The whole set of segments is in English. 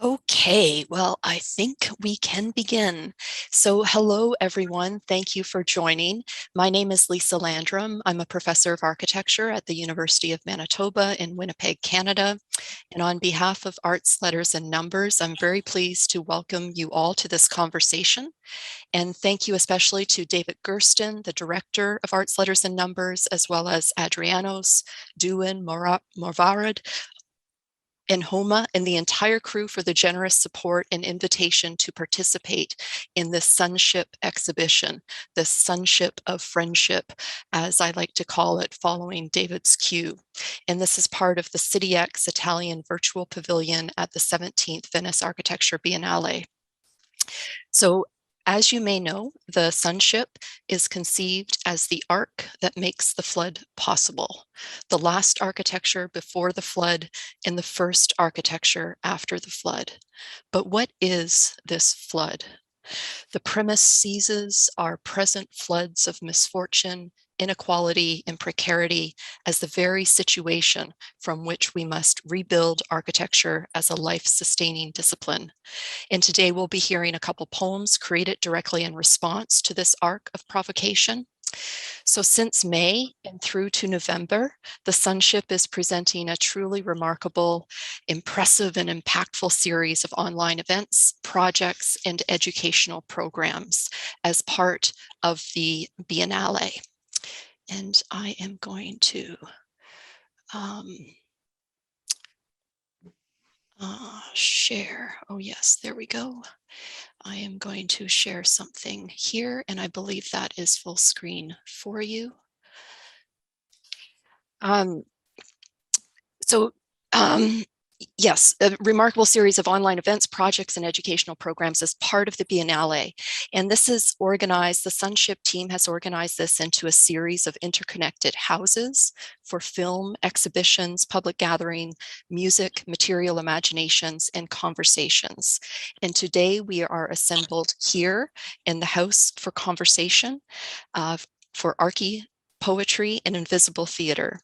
Okay, well, I think we can begin. So hello, everyone. Thank you for joining. My name is Lisa Landrum. I'm a professor of architecture at the University of Manitoba in Winnipeg, Canada. And on behalf of Arts, Letters, and Numbers, I'm very pleased to welcome you all to this conversation. And thank you especially to David Gersten, the director of Arts, Letters, and Numbers, as well as Adrianos, Duin, Morvarad, and Homa and the entire crew for the generous support and invitation to participate in this SunShip exhibition, the SunShip of Friendship, as I like to call it, following David's cue. And this is part of the CityX Italian Virtual Pavilion at the 17th Venice Architecture Biennale. So as you may know, the SunShip is conceived as the arc that makes the flood possible, the last architecture before the flood and the first architecture after the flood. But what is this flood? The premise seizes our present floods of misfortune, inequality, and precarity as the very situation from which we must rebuild architecture as a life-sustaining discipline. And today we'll be hearing a couple poems created directly in response to this arc of provocation. So since May and through to November, the SunShip is presenting a truly remarkable, impressive, and impactful series of online events, projects, and educational programs as part of the Biennale. And I am going to share. Oh yes, there we go. I am going to share something here, and I believe that is full screen for you. Yes, a remarkable series of online events, projects, and educational programs as part of the Biennale. And this is organized, the SunShip team has organized this into a series of interconnected houses for film, exhibitions, public gathering, music, material imaginations, and conversations. And today we are assembled here in the House for Conversation for Archi-Poetry and Invisible Theater.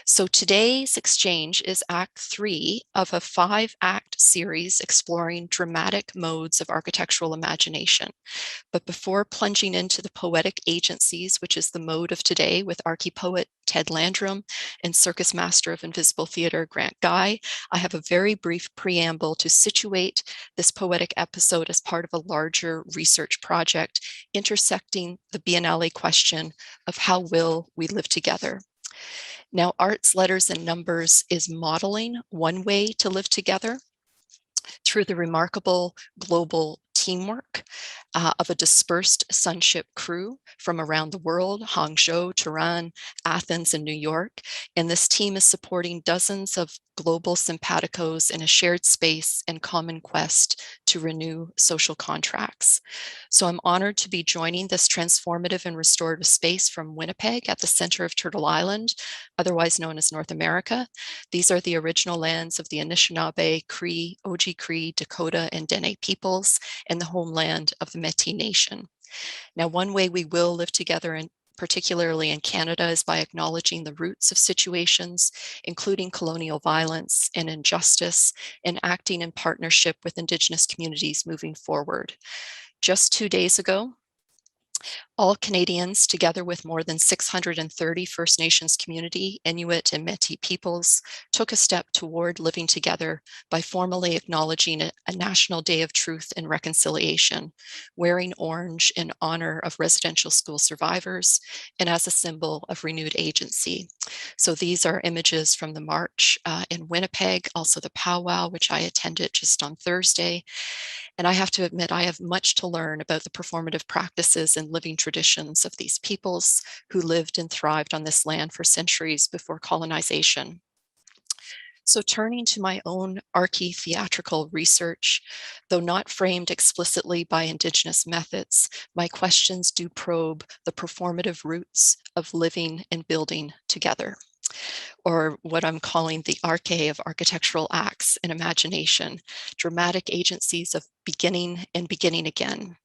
So today's exchange is Act 3 of a 5-act series exploring dramatic modes of architectural imagination. But before plunging into the poetic agencies, which is the mode of today with archi-poet Ted Landrum and circus master of Invisible Theater Grant Guy, I have a very brief preamble to situate this poetic episode as part of a larger research project intersecting the Biennale question of how will we live together. Now, Arts, Letters, and Numbers is modeling one way to live together through the remarkable global teamwork of a dispersed SunShip crew from around the world, Hangzhou, Tehran, Athens, and New York. And this team is supporting dozens of global sympaticos in a shared space and common quest to renew social contracts. So I'm honored to be joining this transformative and restorative space from Winnipeg at the center of Turtle Island, otherwise known as North America. These are the original lands of the Anishinaabe, Cree, Oji-Cree, Dakota, and Dene peoples, and the homeland of the Métis Nation. Now, one way we will live together, and particularly in Canada, is by acknowledging the roots of situations, including colonial violence and injustice, and acting in partnership with Indigenous communities moving forward. Just 2 days ago, all Canadians, together with more than 630 First Nations community, Inuit, and Métis peoples, took a step toward living together by formally acknowledging a National Day of Truth and Reconciliation, wearing orange in honor of residential school survivors and as a symbol of renewed agency. So these are images from the march in Winnipeg, also the powwow, which I attended just on Thursday. And I have to admit, I have much to learn about the performative practices and living traditions of these peoples who lived and thrived on this land for centuries before colonization. So turning to my own archi-theatrical research, though not framed explicitly by Indigenous methods, my questions do probe the performative roots of living and building together, or what I'm calling the arche of architectural acts and imagination, dramatic agencies of beginning and beginning again.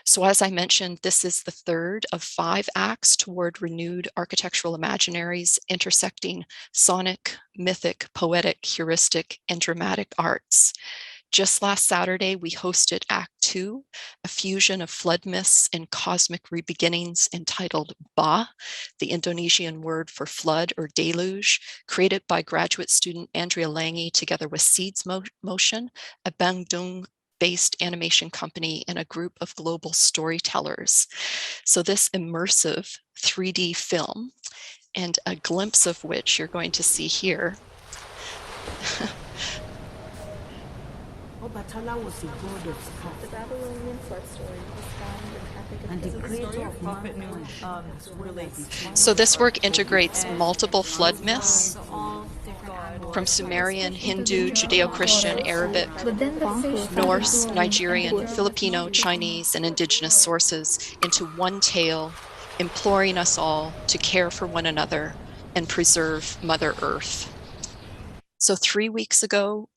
So as I mentioned, this is the third of 5 acts toward renewed architectural imaginaries intersecting sonic, mythic, poetic, heuristic, and dramatic arts. Just last Saturday, we hosted Act 2, a fusion of flood myths and cosmic rebeginnings entitled Ba, the Indonesian word for flood or deluge, created by graduate student Andrea Lange together with Seeds Motion, a Bandung-based animation company and a group of global storytellers. So this immersive 3D film, and a glimpse of which you're going to see here, Obatala was the god of sky. The Babylonian flood story was found in And the creator of Prophet really. so this work integrates multiple flood myths from Sumerian, Hindu, Judeo-Christian, Arabic, Norse, Nigerian, Filipino, Chinese, and indigenous sources into one tale, imploring us all to care for one another and preserve Mother Earth. So 3 weeks ago,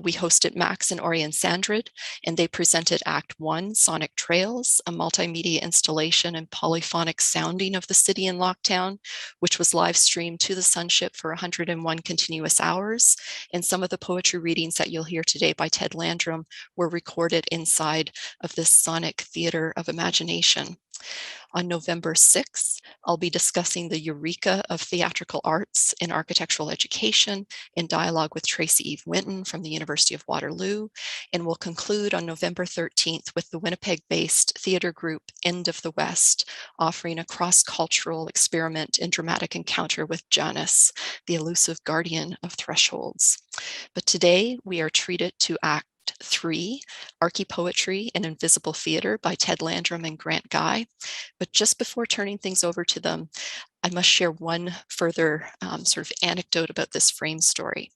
we hosted Max and Orion Sandrid, and they presented Act 1, Sonic Trails, a multimedia installation and polyphonic sounding of the city in lockdown, which was live streamed to the SunShip for 101 continuous hours. And some of the poetry readings that you'll hear today by Ted Landrum were recorded inside of this sonic theater of imagination. On November 6th, I'll be discussing the eureka of theatrical arts in architectural education in dialogue with Tracy Eve Winton from the University of Waterloo, and we'll conclude on November 13th with the Winnipeg-based theater group End of the West, offering a cross-cultural experiment in dramatic encounter with Janus, the elusive guardian of thresholds. But today we are treated to Act 3, Archi-Poetry and Invisible Theater by Ted Landrum and Grant Guy. But just before turning things over to them, I must share one further sort of anecdote about this frame story.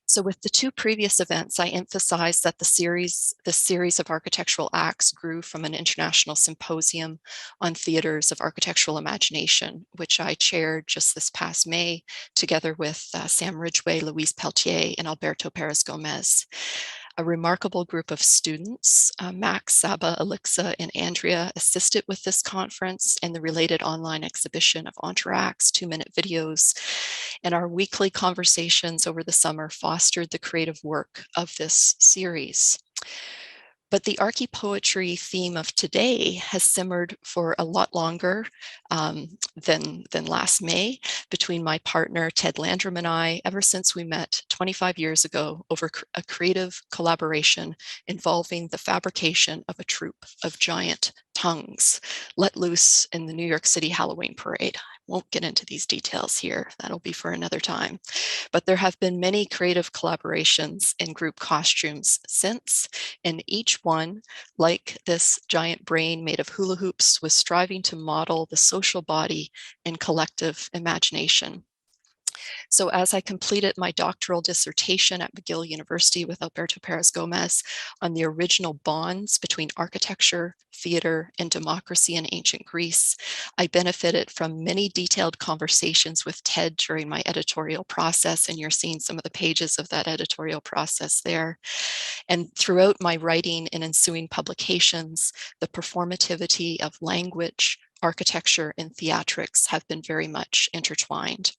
So with the two previous events, I emphasized that this series of architectural acts grew from an international symposium on theaters of architectural imagination, which I chaired just this past May, together with Sam Ridgway, Louise Peltier, and Alberto Perez Gomez. A remarkable group of students, Max, Saba, Alexa, and Andrea, assisted with this conference and the related online exhibition of entr'actes, 2-minute videos, and our weekly conversations over the summer fostered the creative work of this series. But the Archi-Poetry theme of today has simmered for a lot longer than last May between my partner Ted Landrum and I, ever since we met 25 years ago over a creative collaboration involving the fabrication of a troupe of giant tongues let loose in the New York City Halloween parade. I won't get into these details here. That'll be for another time. But there have been many creative collaborations in group costumes since, and each one, like this giant brain made of hula hoops, was striving to model the social body and collective imagination. So as I completed my doctoral dissertation at McGill University with Alberto Perez Gomez on the original bonds between architecture, theater, and democracy in ancient Greece, I benefited from many detailed conversations with Ted during my editorial process, and you're seeing some of the pages of that editorial process there. And throughout my writing and ensuing publications, the performativity of language, architecture, and theatrics have been very much intertwined.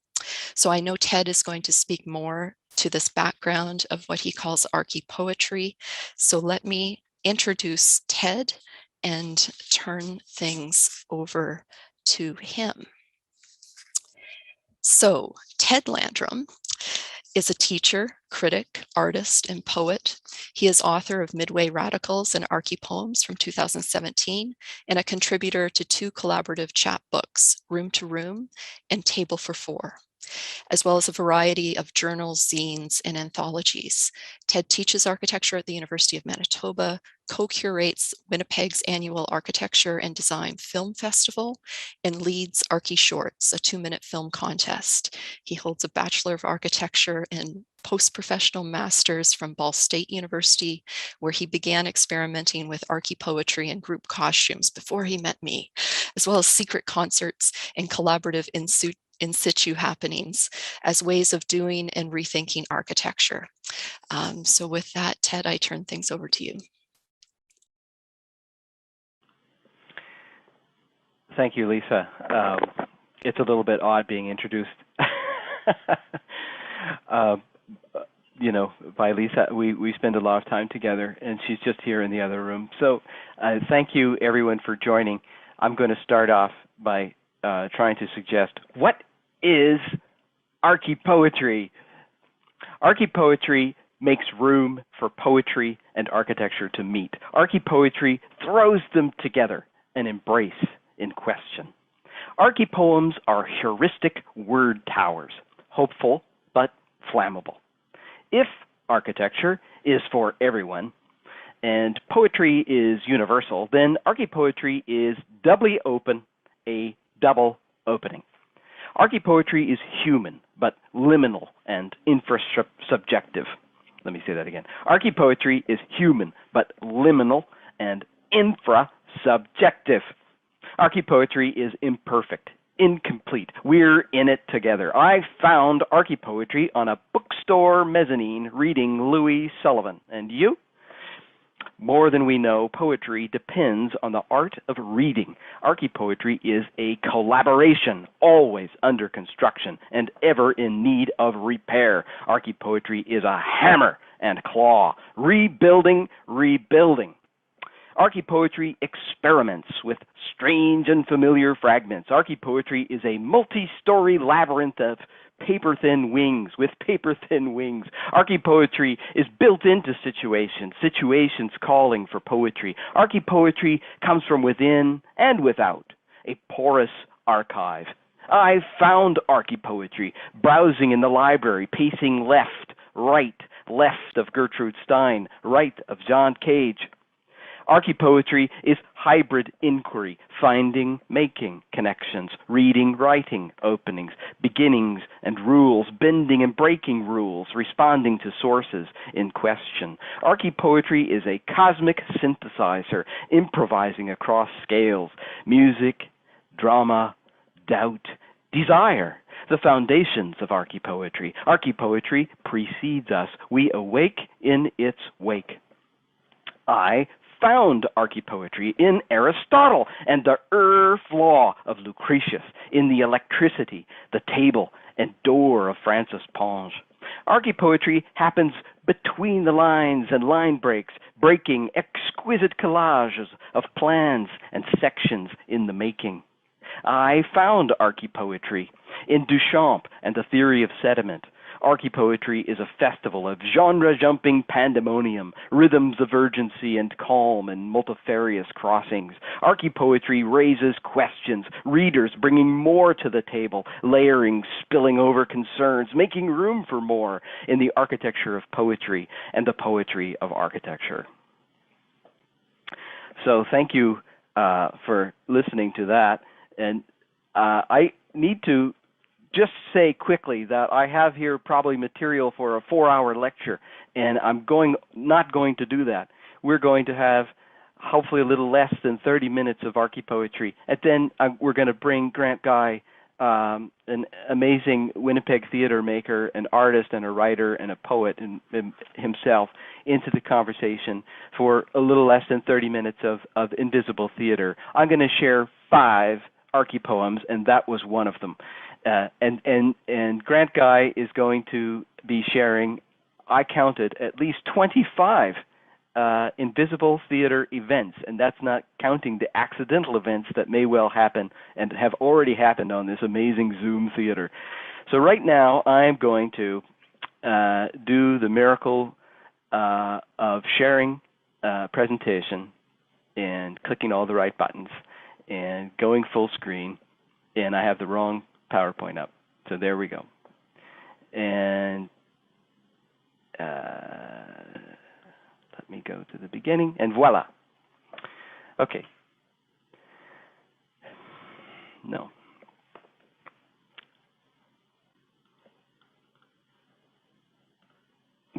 So I know Ted is going to speak more to this background of what he calls archi-poetry. So let me introduce Ted and turn things over to him. So Ted Landrum is a teacher, critic, artist, and poet. He is author of Midway Radicals and Archi-Poems from 2017, and a contributor to 2 collaborative chapbooks, Room to Room and Table for 4, as well as a variety of journals, zines, and anthologies. Ted teaches architecture at the University of Manitoba, co-curates Winnipeg's annual Architecture and Design Film Festival, and leads Archi Shorts, a 2-minute film contest. He holds a Bachelor of Architecture and post-professional masters from Ball State University, where he began experimenting with archi-poetry and group costumes before he met me, as well as secret concerts and collaborative in situ happenings as ways of doing and rethinking architecture. So with that, Ted, I turn things over to you. Thank you, Lisa. It's a little bit odd being introduced. by Lisa. We spend a lot of time together, and she's just here in the other room. So thank you, everyone, for joining. I'm going to start off by trying to suggest, what is archi-poetry? Archi-poetry makes room for poetry and architecture to meet. Archi-poetry throws them together and embrace in question. Archi-poems are heuristic word towers, hopeful but flammable. If architecture is for everyone and poetry is universal, then archi-poetry is doubly open, a double opening. Archi-poetry is human, but liminal and infrasubjective. Let me say that again. Archi-poetry is human, but liminal and infrasubjective. Archi-poetry is imperfect, incomplete. We're in it together. I found archi-poetry on a bookstore mezzanine reading Louis Sullivan. And you? More than we know, poetry depends on the art of reading. Archi-poetry is a collaboration, always under construction and ever in need of repair. Archi-poetry is a hammer and claw, rebuilding. Archi-poetry experiments with strange and familiar fragments. Archi-poetry is a multi-story labyrinth of paper-thin wings with paper-thin wings. Archi-poetry is built into situations calling for poetry. Archi-poetry comes from within and without, a porous archive. I found archi-poetry browsing in the library, pacing left, right, left of Gertrude Stein, right of John Cage. Archi-poetry is hybrid inquiry, finding, making connections, reading, writing, openings, beginnings and rules, bending and breaking rules, responding to sources in question. Archi-poetry is a cosmic synthesizer, improvising across scales, music, drama, doubt, desire, the foundations of archi-poetry. Archi-poetry precedes us. We awake in its wake. I found archi-poetry in Aristotle and the flaw of Lucretius, in the electricity, the table, and door of Francis Ponge. Archi-poetry happens between the lines and line breaks, breaking exquisite collages of plans and sections in the making. I found archi-poetry in Duchamp and the theory of sediment. Archi-poetry is a festival of genre-jumping pandemonium, rhythms of urgency and calm and multifarious crossings. Archi-poetry raises questions, readers bringing more to the table, layering, spilling over concerns, making room for more in the architecture of poetry and the poetry of architecture. So thank you for listening to that. And I need to just say quickly that I have here probably material for a 4-hour lecture, and I'm not going to do that. We're going to have hopefully a little less than 30 minutes of archi-poetry, and then we're going to bring Grant Guy, an amazing Winnipeg theater maker, an artist and a writer and a poet himself, into the conversation for a little less than 30 minutes of invisible theater. I'm going to share 5 archi-poems, and that was one of them. And Grant Guy is going to be sharing, I counted, at least 25 invisible theater events, and that's not counting the accidental events that may well happen and have already happened on this amazing Zoom theater. So right now I'm going to do the miracle of sharing presentation and clicking all the right buttons and going full screen, and I have the wrong PowerPoint up. So there we go. And let me go to the beginning, and voila. Okay. No.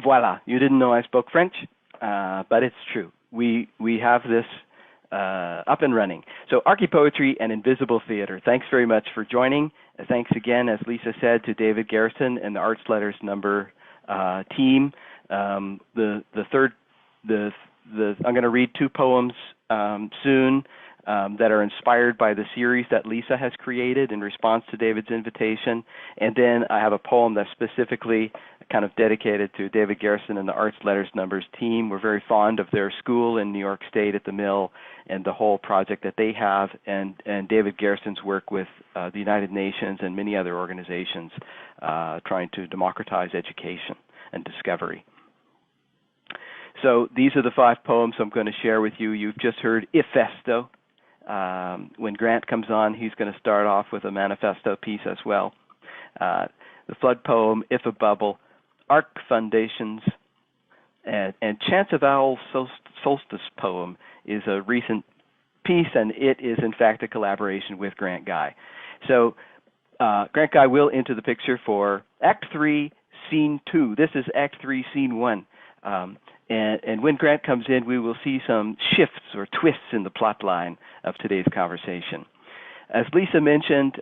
Voila. You didn't know I spoke French, but it's true. We have this up and running. So archi-poetry and invisible theater. Thanks very much for joining. Thanks again, as Lisa said, to David Garrison and the Arts Letters Number team. I'm going to read 2 poems soon. that are inspired by the series that Lisa has created in response to David's invitation. And then I have a poem that's specifically kind of dedicated to David Garrison and the Arts, Letters, Numbers team. We're very fond of their school in New York State at the Mill and the whole project that they have, and David Garrison's work with the United Nations and many other organizations trying to democratize education and discovery. So these are the 5 poems I'm going to share with you. You've just heard Ifesto. When Grant comes on, he's going to start off with a manifesto piece as well. The flood poem, If a Bubble, Arc Foundations, and Chance of Owl Solstice poem is a recent piece, and it is in fact a collaboration with Grant Guy. So Grant Guy will enter the picture for Act 3, Scene 2. This is Act 3, Scene 1. And when Grant comes in, we will see some shifts or twists in the plot line of today's conversation. As Lisa mentioned,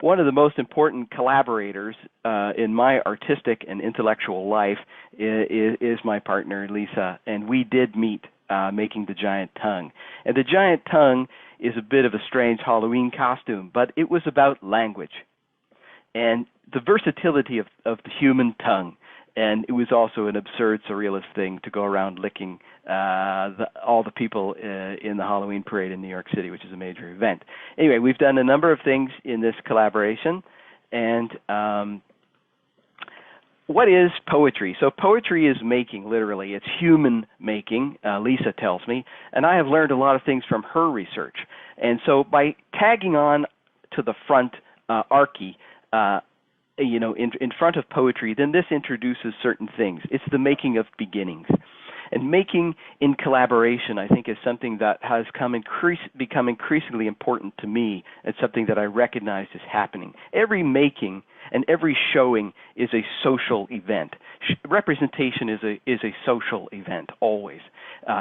one of the most important collaborators in my artistic and intellectual life is my partner, Lisa, and we did meet making the giant tongue. And the giant tongue is a bit of a strange Halloween costume, but it was about language and the versatility of the human tongue. And it was also an absurd, surrealist thing to go around licking all the people in the Halloween parade in New York City, which is a major event. Anyway, we've done a number of things in this collaboration. And what is poetry? So poetry is making, literally. It's human making, Lisa tells me. And I have learned a lot of things from her research. And so by tagging on to the front archi, in front of poetry, then this introduces certain things. It's the making of beginnings. And making in collaboration, I think, is something that has become increasingly important to me. It's something that I recognize is happening. Every making and every showing is a social event. Representation is a social event, always.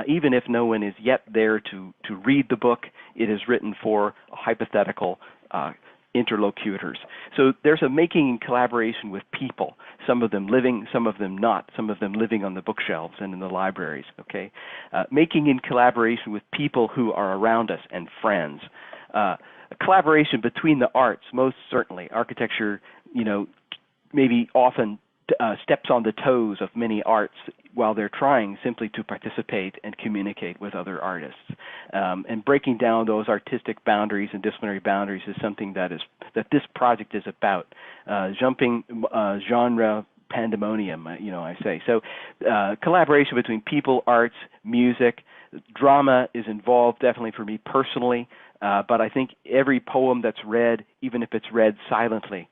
Even if no one is yet there to read the book, it is written for a hypothetical interlocutors. So there's a making in collaboration with people, some of them living, some of them not, some of them living on the bookshelves and in the libraries, okay? Making in collaboration with people who are around us and friends. A collaboration between the arts, most certainly. Architecture, maybe often steps on the toes of many arts while they're trying simply to participate and communicate with other artists. And breaking down those artistic boundaries and disciplinary boundaries is something that this project is about. Jumping genre pandemonium, I say. So collaboration between people, arts, music, drama is involved definitely for me personally, but I think every poem that's read, even if it's read silently,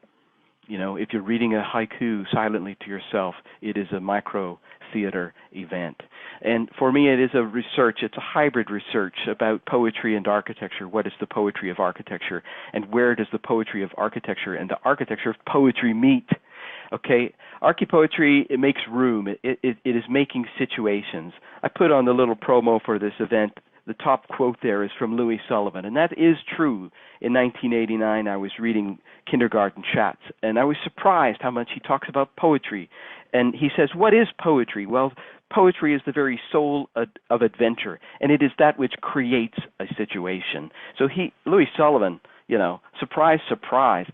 if you're reading a haiku silently to yourself, it is a micro-theater event. And for me, it is a research. It's a hybrid research about poetry and architecture. What is the poetry of architecture? And where does the poetry of architecture and the architecture of poetry meet? Okay, Archi-Poetry, it makes room. It is making situations. I put on the little promo for this event. The top quote there is from Louis Sullivan, and that is true. In 1989, I was reading Kindergarten Chats, and I was surprised how much he talks about poetry. And he says, what is poetry? Well, poetry is the very soul of adventure, and it is that which creates a situation. So Louis Sullivan, surprise, surprise,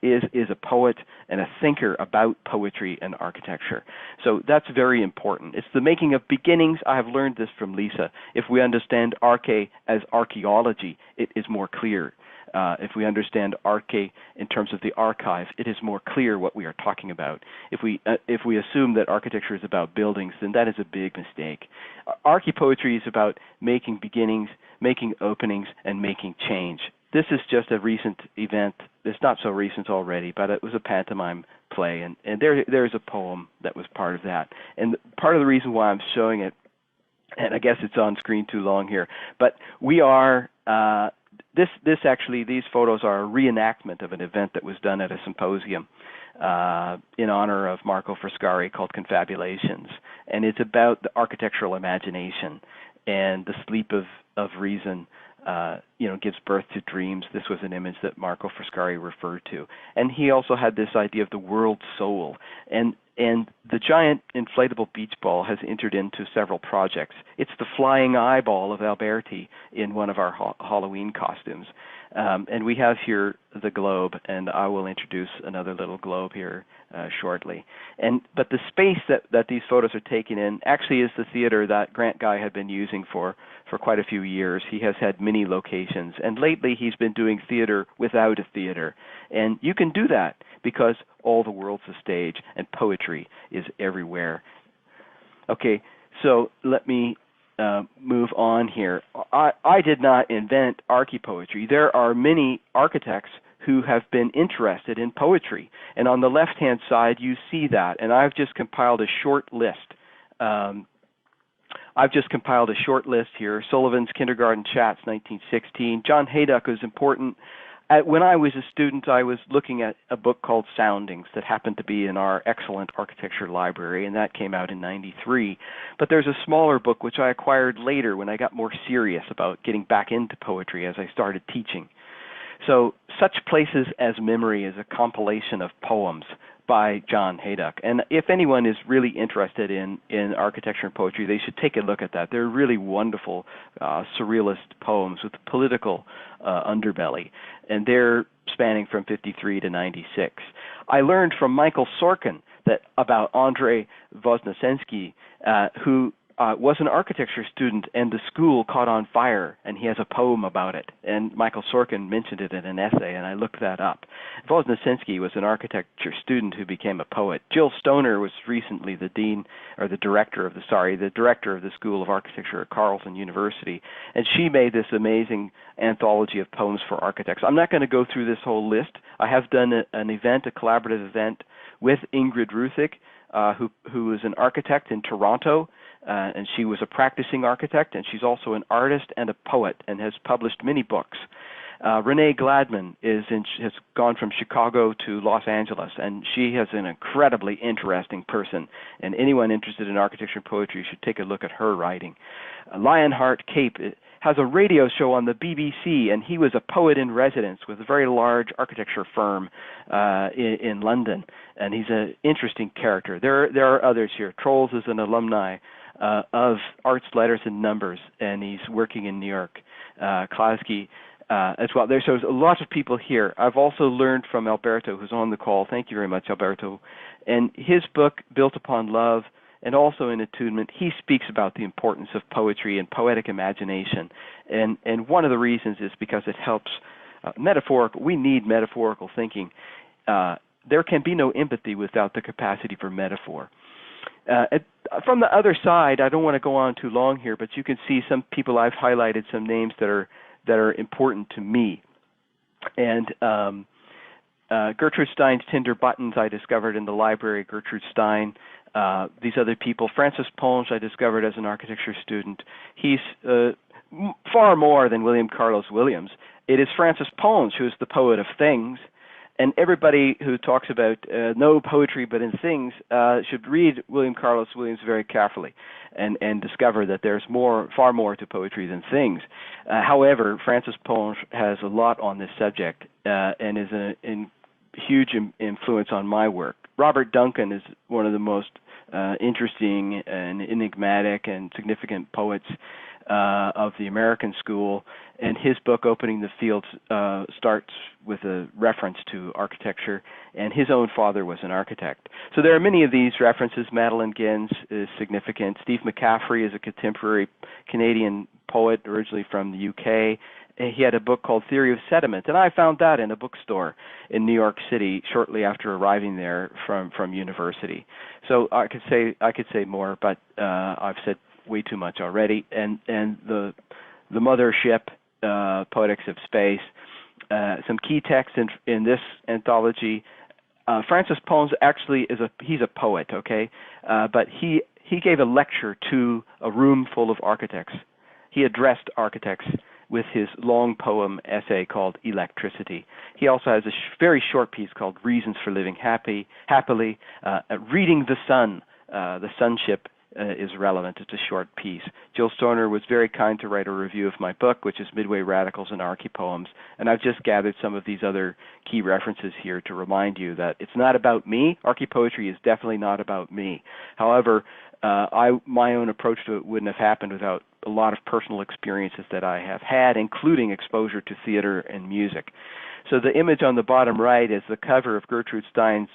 is a poet and a thinker about poetry and architecture. So that's very important. It's the making of beginnings. I have learned this from Lisa. If we understand arche as archaeology, it is more clear. If we understand arche in terms of the archive, it is more clear what we are talking about. If we assume that architecture is about buildings, then that is a big mistake. Archi-Poetry is about making beginnings, making openings, and making change. This is just a recent event. It's not so recent already, but it was a pantomime play, and there's a poem that was part of that. And part of the reason why I'm showing it, and I guess it's on screen too long here, but we are these photos are a reenactment of an event that was done at a symposium in honor of Marco Frescari called Confabulations, and it's about the architectural imagination and the sleep of reason gives birth to dreams. This was an image that Marco Foscari referred to. And he also had this idea of the world soul. And the giant inflatable beach ball has entered into several projects. It's the flying eyeball of Alberti in one of our Halloween costumes. And we have here the globe, and I will introduce another little globe here shortly. But the space that these photos are taken in actually is the theater that Grant Guy had been using for quite a few years. He has had many locations, and lately he's been doing theater without a theater. And you can do that because all the world's a stage, and poetry is everywhere. Okay, so let me move on here. I did not invent archi-poetry. There are many architects who have been interested in poetry, and on the left-hand side you see that, and I've just compiled a short list. Here. Sullivan's Kindergarten Chats, 1916. John Hayduck is important. When I was a student, I was looking at a book called Soundings that happened to be in our excellent architecture library, and that came out in '93. But there's a smaller book which I acquired later when I got more serious about getting back into poetry as I started teaching. So Such Places as Memory is a compilation of poems by John Hayduck. And if anyone is really interested in architecture and poetry, they should take a look at that. They're really wonderful surrealist poems with political underbelly, and they're spanning from 53 to 96. I learned from Michael Sorkin about Andrei Voznesensky, who was an architecture student, and the school caught on fire, and he has a poem about it. And Michael Sorkin mentioned it in an essay, and I looked that up. Voznesensky was an architecture student who became a poet. Jill Stoner was recently the director of the School of Architecture at Carleton University, and she made this amazing anthology of poems for architects. I'm not going to go through this whole list. I have done a collaborative event with Ingrid Ruthig, who is an architect in Toronto, and she was a practicing architect, and she's also an artist and a poet and has published many books. Renee Gladman has gone from Chicago to Los Angeles, and she is an incredibly interesting person, and anyone interested in architecture and poetry should take a look at her writing. Lionheart Cape has a radio show on the BBC, and he was a poet in residence with a very large architecture firm in London, and he's an interesting character. There are others here. Trolls is an alumni of Arts, Letters, and Numbers, and he's working in New York. Klasky as well. There's a lot of people here. I've also learned from Alberto, who's on the call. Thank you very much, Alberto. And his book, Built Upon Love, and also in Attunement, he speaks about the importance of poetry and poetic imagination. And one of the reasons is because it helps metaphorical. We need metaphorical thinking. There can be no empathy without the capacity for metaphor. From the other side, I don't want to go on too long here, but you can see some people. I've highlighted some names that are important to me. And Gertrude Stein's Tinder Buttons I discovered in the library. Gertrude Stein. These other people. Francis Ponge I discovered as an architecture student. He's far more than William Carlos Williams. It is Francis Ponge who is the poet of things. And everybody who talks about no poetry but in things should read William Carlos Williams very carefully and discover that there's far more to poetry than things. However, Francis Ponge has a lot on this subject and is a huge influence on my work. Robert Duncan is one of the most interesting and enigmatic and significant poets of the American school, and his book, Opening the Fields, starts with a reference to architecture, and his own father was an architect. So there are many of these references. Madeline Gens is significant. Steve Mccaffrey is a contemporary Canadian poet, originally from the UK. He had a book called Theory of Sediment, and I found that in a bookstore in New York City shortly after arriving there from university. So I could say more, but I've said way too much already. And the mothership, Poetics of Space, some key texts in this anthology. Francis Ponge actually he's a poet, okay, but he gave a lecture to a room full of architects. He addressed architects with his long poem essay called Electricity. He also has a very short piece called Reasons for Living Happily, Reading the Sun, the SunShip is relevant. It's a short piece. Jill Stoner was very kind to write a review of my book, which is Midway Radicals and Archi-Poems, and I've just gathered some of these other key references here to remind you that it's not about me. Archi-Poetry is definitely not about me. However, my own approach to it wouldn't have happened without a lot of personal experiences that I have had, including exposure to theater and music. So the image on the bottom right is the cover of Gertrude Stein's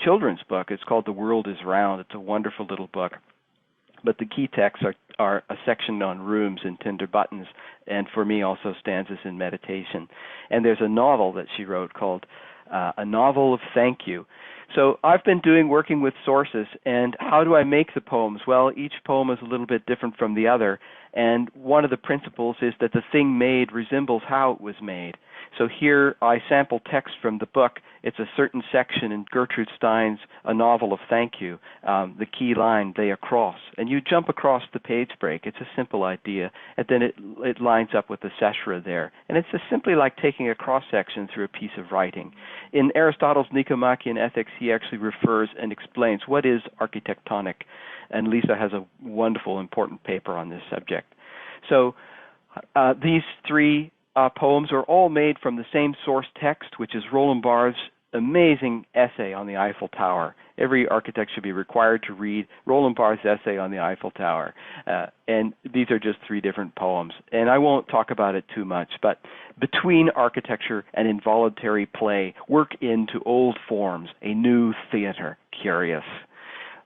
children's book. It's called The World is Round. It's a wonderful little book. But the key texts are a section on rooms and tinder buttons, and for me also stanzas in meditation. And there's a novel that she wrote called A Novel of Thank You. So I've been working with sources, and how do I make the poems? Well, each poem is a little bit different from the other, and one of the principles is that the thing made resembles how it was made. So here I sample text from the book. It's a certain section in Gertrude Stein's A Novel of Thank You, the key line, they across. And you jump across the page break. It's a simple idea, and then it lines up with the seshra there. And it's just simply like taking a cross-section through a piece of writing. In Aristotle's Nicomachean Ethics, he actually refers and explains what is architectonic, and Lisa has a wonderful, important paper on this subject. So these three poems are all made from the same source text, which is Roland Barthes' amazing essay on the Eiffel Tower. Every architect should be required to read Roland Barthes' essay on the Eiffel Tower. And these are just three different poems. And I won't talk about it too much, but between architecture and involuntary play, work into old forms, a new theater, curious.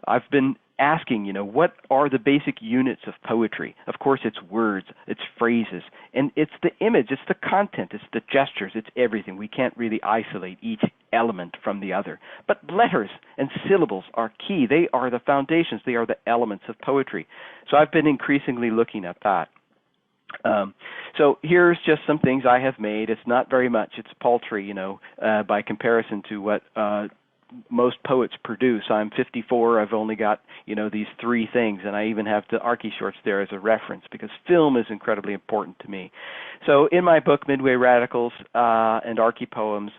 I've been asking, what are the basic units of poetry? Of course, it's words, it's phrases, and it's the image, it's the content, it's the gestures, it's everything. We can't really isolate each element from the other. But letters and syllables are key. They are the foundations. They are the elements of poetry. So I've been increasingly looking at that. So here's just some things I have made. It's not very much. It's paltry, by comparison to what most poets produce. I'm 54. I've only got, these three things, and I even have the Archi shorts there as a reference because film is incredibly important to me. So in my book, Midway Radicals and Archi-Poems,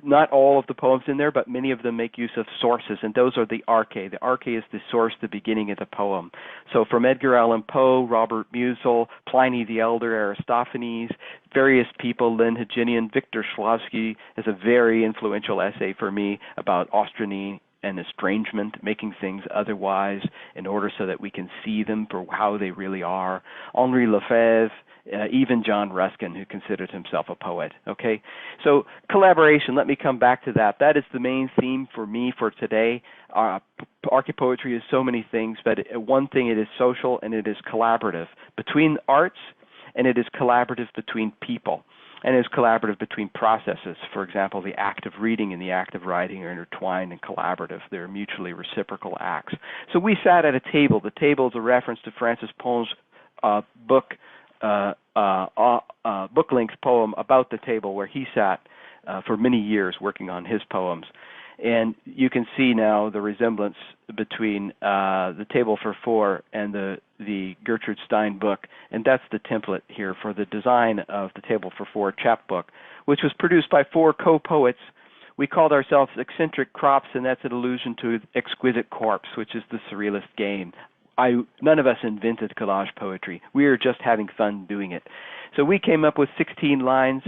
not all of the poems in there, but many of them make use of sources, and those are the arche. The arche is the source, the beginning of the poem. So from Edgar Allan Poe, Robert Musil, Pliny the Elder, Aristophanes, various people, Lynn Heginian, Victor Shklovsky has a very influential essay for me about ostrony and estrangement, making things otherwise in order so that we can see them for how they really are. Henri Lefebvre, even John Ruskin, who considered himself a poet. Okay, so collaboration, let me come back to that. That is the main theme for me for today. Archi-poetry is so many things, but one thing, it is social and it is collaborative between arts, and it is collaborative between people, and it is collaborative between processes. For example, the act of reading and the act of writing are intertwined and collaborative. They're mutually reciprocal acts. So we sat at a table. The table is a reference to Francis Poe's book-length poem about the table where he sat for many years working on his poems. And you can see now the resemblance between the Table for Four and the Gertrude Stein book, and that's the template here for the design of the Table for Four chapbook, which was produced by four co-poets. We called ourselves Eccentric Crops, and that's an allusion to Exquisite Corpse, which is the surrealist game. None of us invented collage poetry. We were just having fun doing it. So we came up with 16 lines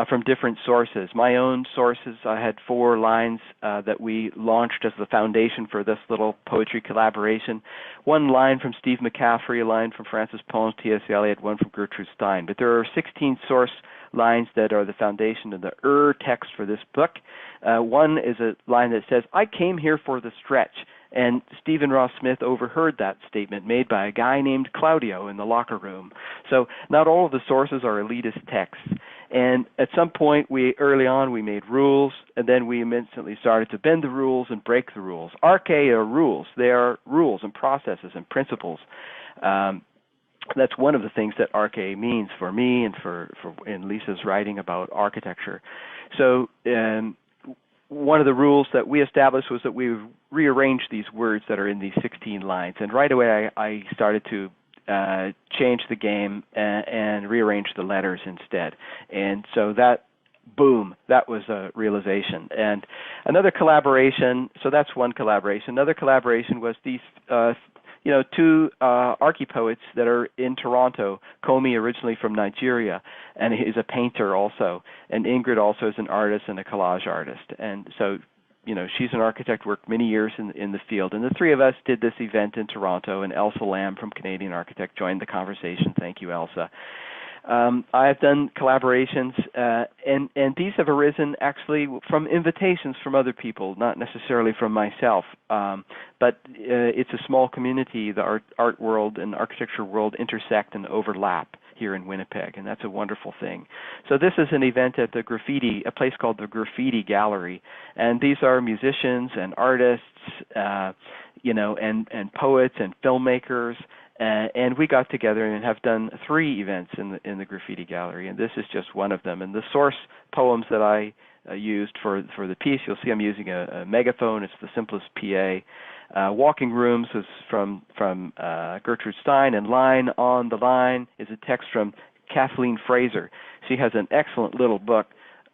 from different sources. My own sources, I had 4 lines that we launched as the foundation for this little poetry collaboration. 1 line from Steve Mccaffrey, a line from Francis Poems, T.S. Eliot, 1 from Gertrude Stein. But there are 16 source lines that are the foundation of the text for this book. 1 is a line that says, "I came here for the stretch." And Stephen Ross Smith overheard that statement made by a guy named Claudio in the locker room. So not all of the sources are elitist texts. And at some point, early on, we made rules, and then we instantly started to bend the rules and break the rules. Arche are rules. They are rules and processes and principles. That's one of the things that arche means for me and for in Lisa's writing about architecture. So one of the rules that we established was that we rearrange these words that are in these 16 lines. And right away I started to change the game and rearrange the letters instead. And so that boom, that was a realization. And another collaboration, so that's one collaboration. Another collaboration was these two archi-poets that are in Toronto. Komi, originally from Nigeria, and he's a painter also. And Ingrid also is an artist and a collage artist. And so, she's an architect, worked many years in the field. And the three of us did this event in Toronto, and Elsa Lamb from Canadian Architect joined the conversation. Thank you, Elsa. I have done collaborations, and these have arisen actually from invitations from other people, not necessarily from myself. But it's a small community. The art world and architecture world intersect and overlap here in Winnipeg, and that's a wonderful thing. So this is an event at a place called the Graffiti Gallery, and these are musicians and artists, and poets and filmmakers. And we got together and have done 3 events in the Graffiti Gallery, and this is just one of them. And the source poems that I used for the piece, you'll see I'm using a megaphone. It's the simplest PA. Walking Rooms was from Gertrude Stein, and Line on the Line is a text from Kathleen Fraser. She has an excellent little book.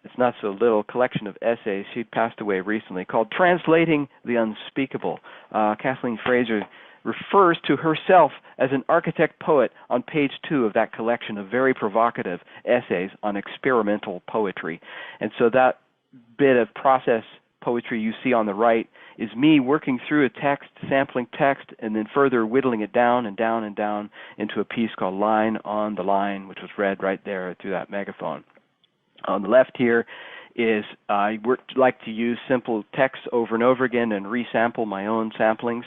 It's not so little collection of essays. She passed away recently, called Translating the Unspeakable. Kathleen Fraser refers to herself as an architect poet on page 2 of that collection of very provocative essays on experimental poetry. And so that bit of process poetry you see on the right is me working through a text, sampling text, and then further whittling it down and down and down into a piece called Line on the Line, which was read right there through that megaphone. On the left here is I like to use simple text over and over again and resample my own samplings.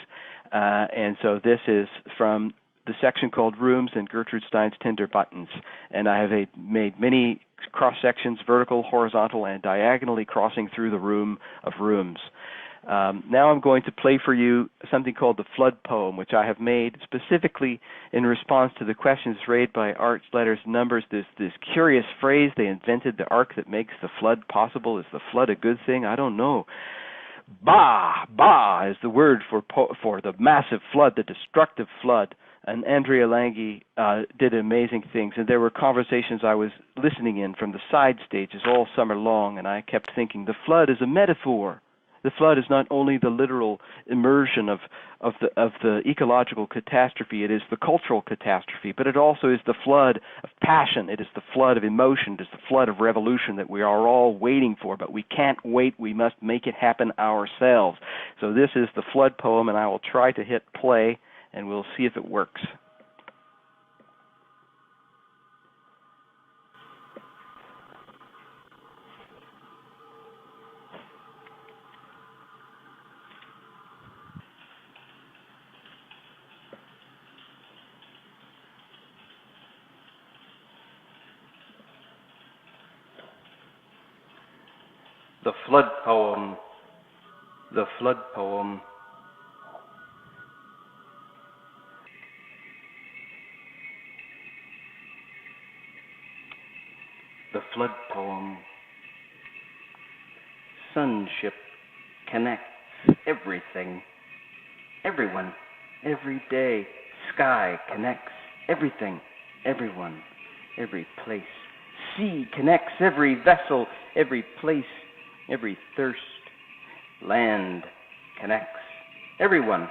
And so this is from the section called Rooms in Gertrude Stein's Tinder Buttons. And I have made many cross-sections, vertical, horizontal, and diagonally crossing through the room of rooms. Now I'm going to play for you something called the Flood Poem, which I have made specifically in response to the questions raised by Arts, Letters, Numbers. This curious phrase, they invented the arc that makes the flood possible. Is the flood a good thing? I don't know. Ba is the word for the massive flood, the destructive flood. And Andrea Lange did amazing things. And there were conversations I was listening in from the side stages all summer long, and I kept thinking the flood is a metaphor. The flood is not only the literal immersion of the ecological catastrophe, it is the cultural catastrophe, but it also is the flood of passion, it is the flood of emotion, it is the flood of revolution that we are all waiting for, but we can't wait, we must make it happen ourselves. So this is the Flood Poem, and I will try to hit play, and we'll see if it works. The Flood Poem. The Flood Poem. The Flood Poem. SunShip connects everything, everyone, every day. Sky connects everything, everyone, every place. Sea connects every vessel, every place, every thirst. Land connects everyone,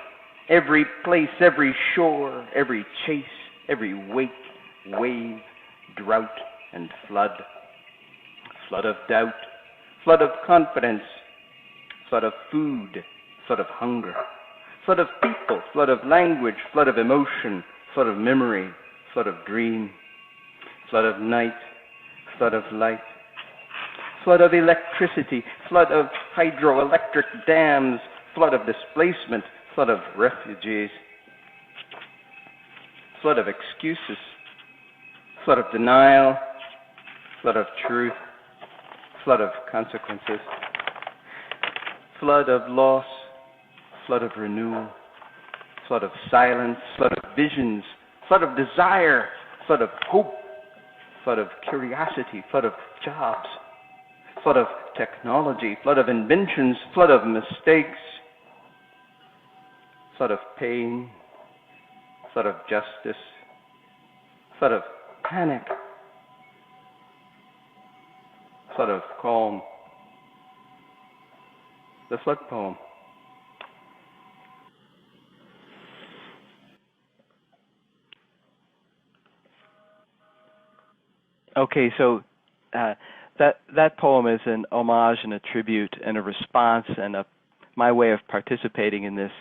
every place, every shore, every chase, every wake, wave, drought, and flood. Flood of doubt, flood of confidence, flood of food, flood of hunger, flood of people, flood of language, flood of emotion, flood of memory, flood of dream, flood of night, flood of light, flood of electricity, flood of hydroelectric dams, flood of displacement, flood of refugees, flood of excuses, flood of denial, flood of truth, flood of consequences, flood of loss, flood of renewal, flood of silence, flood of visions, flood of desire, flood of hope, flood of curiosity, flood of jobs, flood of technology, flood of inventions, flood of mistakes, flood of pain, flood of justice, flood of panic, sort of calm, the flood poem. Okay, so that poem is an homage and a tribute and a response and my way of participating in this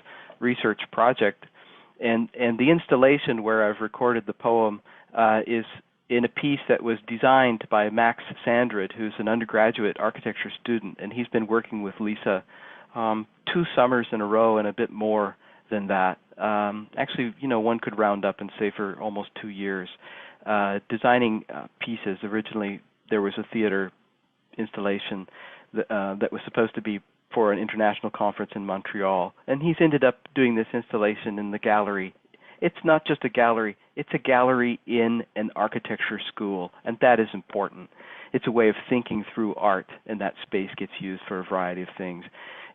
research project. And the installation where I've recorded the poem is in a piece that was designed by Max Sandrid, who's an undergraduate architecture student, and he's been working with Lisa 2 summers in a row and a bit more than that. Actually, one could round up and say for almost 2 years, designing pieces. Originally, there was a theater installation that was supposed to be for an international conference in Montreal, and he's ended up doing this installation in the gallery. It's not just a gallery, it's a gallery in an architecture school, and that is important. It's a way of thinking through art, and that space gets used for a variety of things.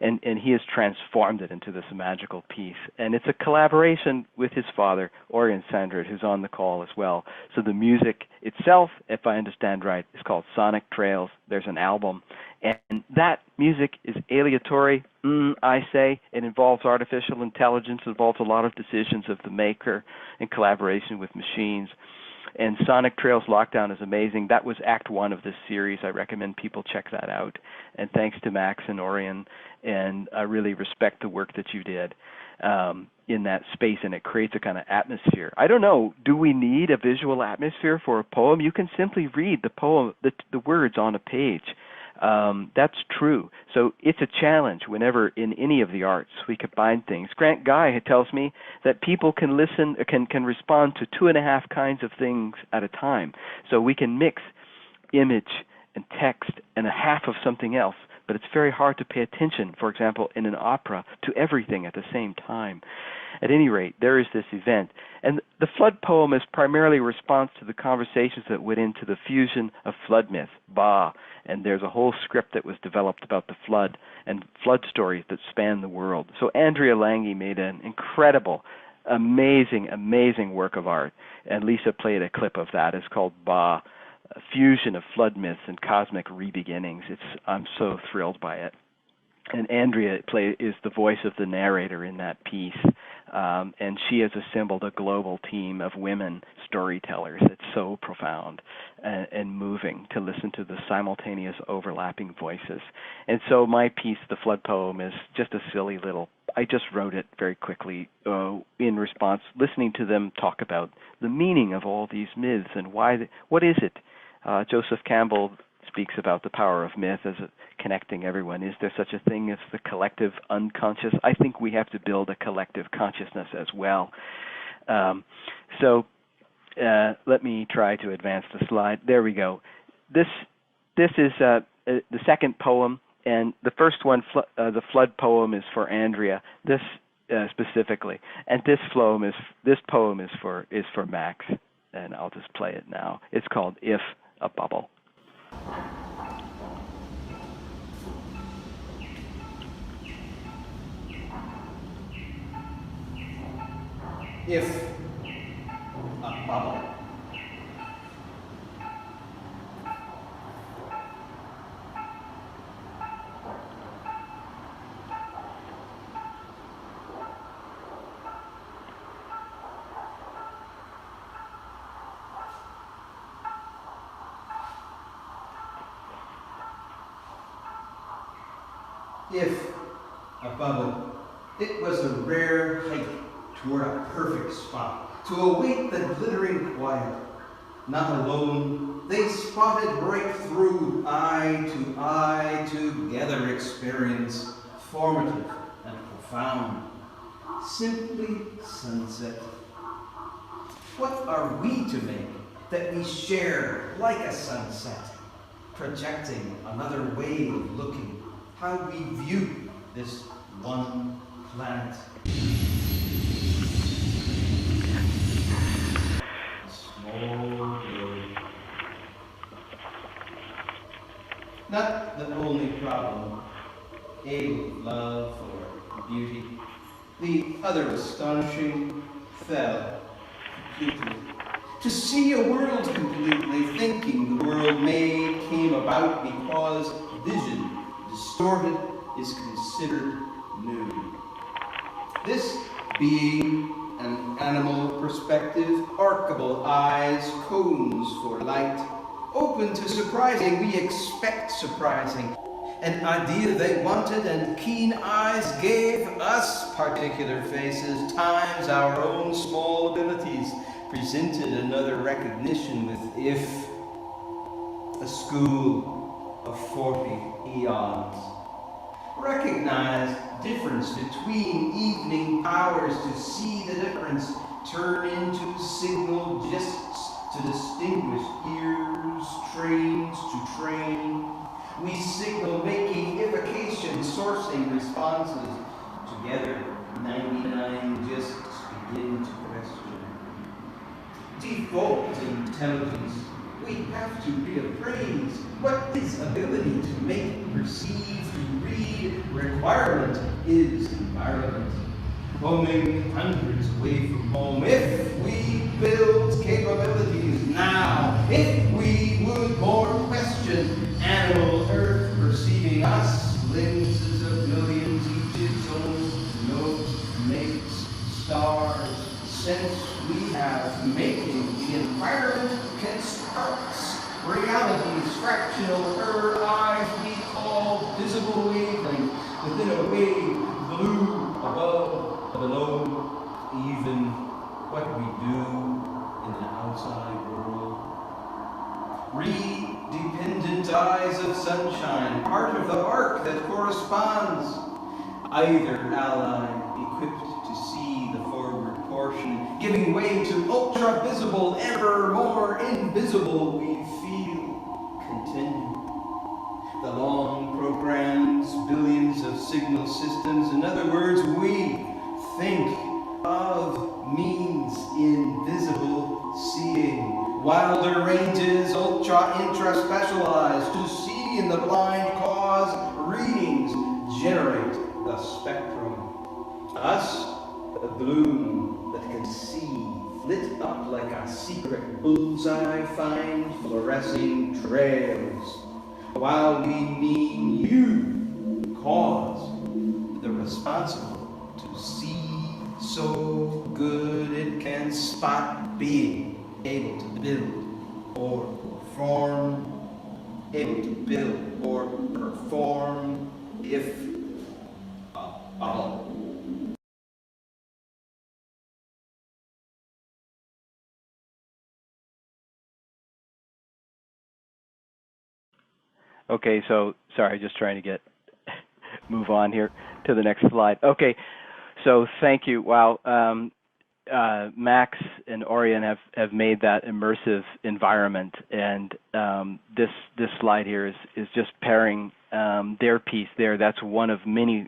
And he has transformed it into this magical piece. And it's a collaboration with his father, Orion Sandrid, who's on the call as well. So the music itself, if I understand right, is called Sonic Trails. There's an album. And that music is aleatory, I say. It involves artificial intelligence. It involves a lot of decisions of the maker in collaboration with machines. And Sonic Trails Lockdown is amazing. That was Act 1 of this series. I recommend people check that out. And thanks to Max and Orion, and I really respect the work that you did in that space, and it creates a kind of atmosphere. I don't know, do we need a visual atmosphere for a poem? You can simply read the poem, the words on a page. That's true. So it's a challenge whenever in any of the arts we combine things. Grant Guy tells me that people can listen, can respond to 2.5 kinds of things at a time. So we can mix image and text and a half of something else, but it's very hard to pay attention, for example, in an opera, to everything at the same time. At any rate, there is this event. And the flood poem is primarily a response to the conversations that went into the fusion of flood myth, Ba, and there's a whole script that was developed about the flood and flood stories that span the world. So Andrea Lange made an incredible, amazing work of art, and Lisa played a clip of that. It's called Ba, a fusion of flood myths and cosmic rebeginnings. I'm so thrilled by it. And Andrea is the voice of the narrator in that piece, and she has assembled a global team of women storytellers. It's so profound and moving to listen to the simultaneous overlapping voices. And so my piece, the flood poem, is just a silly little, I just wrote it very quickly in response, listening to them talk about the meaning of all these myths and what is it? Joseph Campbell speaks about the power of myth as connecting everyone. Is there such a thing as the collective unconscious? I think we have to build a collective consciousness as well. So let me try to advance the slide. There we go. This is the second poem, and the first one, the flood poem, is for Andrea. This specifically, and this poem is for Max, and I'll just play it now. It's called If a Bubble. If a bubble. If a bubble, it was a rare hike toward a perfect spot, to await the glittering quiet. Not alone, they spotted breakthrough, eye to eye, together experience, formative and profound. Simply sunset. What are we to make that we share like a sunset, projecting another way of looking, how we view this one planet? Not the only problem, able of love or beauty. The other astonishing fell completely To see a world completely, thinking the world made came about because vision distorted is considered new. This being an animal perspective, archable eyes, cones for light, open to surprising, we expect surprising. An idea they wanted and keen eyes gave us particular faces, times our own small abilities, presented another recognition with if, a school of 40 eons. Recognize difference between evening powers to see the difference, turn into signal gists to distinguish ears, trains to train. We signal making evocation, sourcing responses. Together, 99 gists begin to question. Default intelligence. We have to reappraise what is ability to make, perceive, to read. Requirement is environment. Roaming hundreds away from home. If we build capabilities now, if we would more question animal earth perceiving us, lenses of millions, each its own note makes stars. Sense we have making the environment constructs realities fractional. Her eyes we call visible wavelength within a wave, blue above, below, even what we do in the outside world. Redependent eyes of sunshine, part of the arc that corresponds. Either ally equipped to see the forward portion, giving way to ultra-visible, ever more invisible, we feel continue. The long programs, billions of signal systems, in other words, we think of means invisible seeing. Wilder ranges, ultra-intra-specialized, to see in the blind cause, readings generate the spectrum. Us, a bloom that can see, lit up like a secret bullseye, find fluorescing trails. While we mean you, cause the responsible to see so good it can spot being able to build or perform, able to build or perform if all. Okay, so sorry, just trying to move on here to the next slide. Okay, so thank you. Wow, Max and Orion have made that immersive environment, and this slide here is just pairing their piece there. That's one of many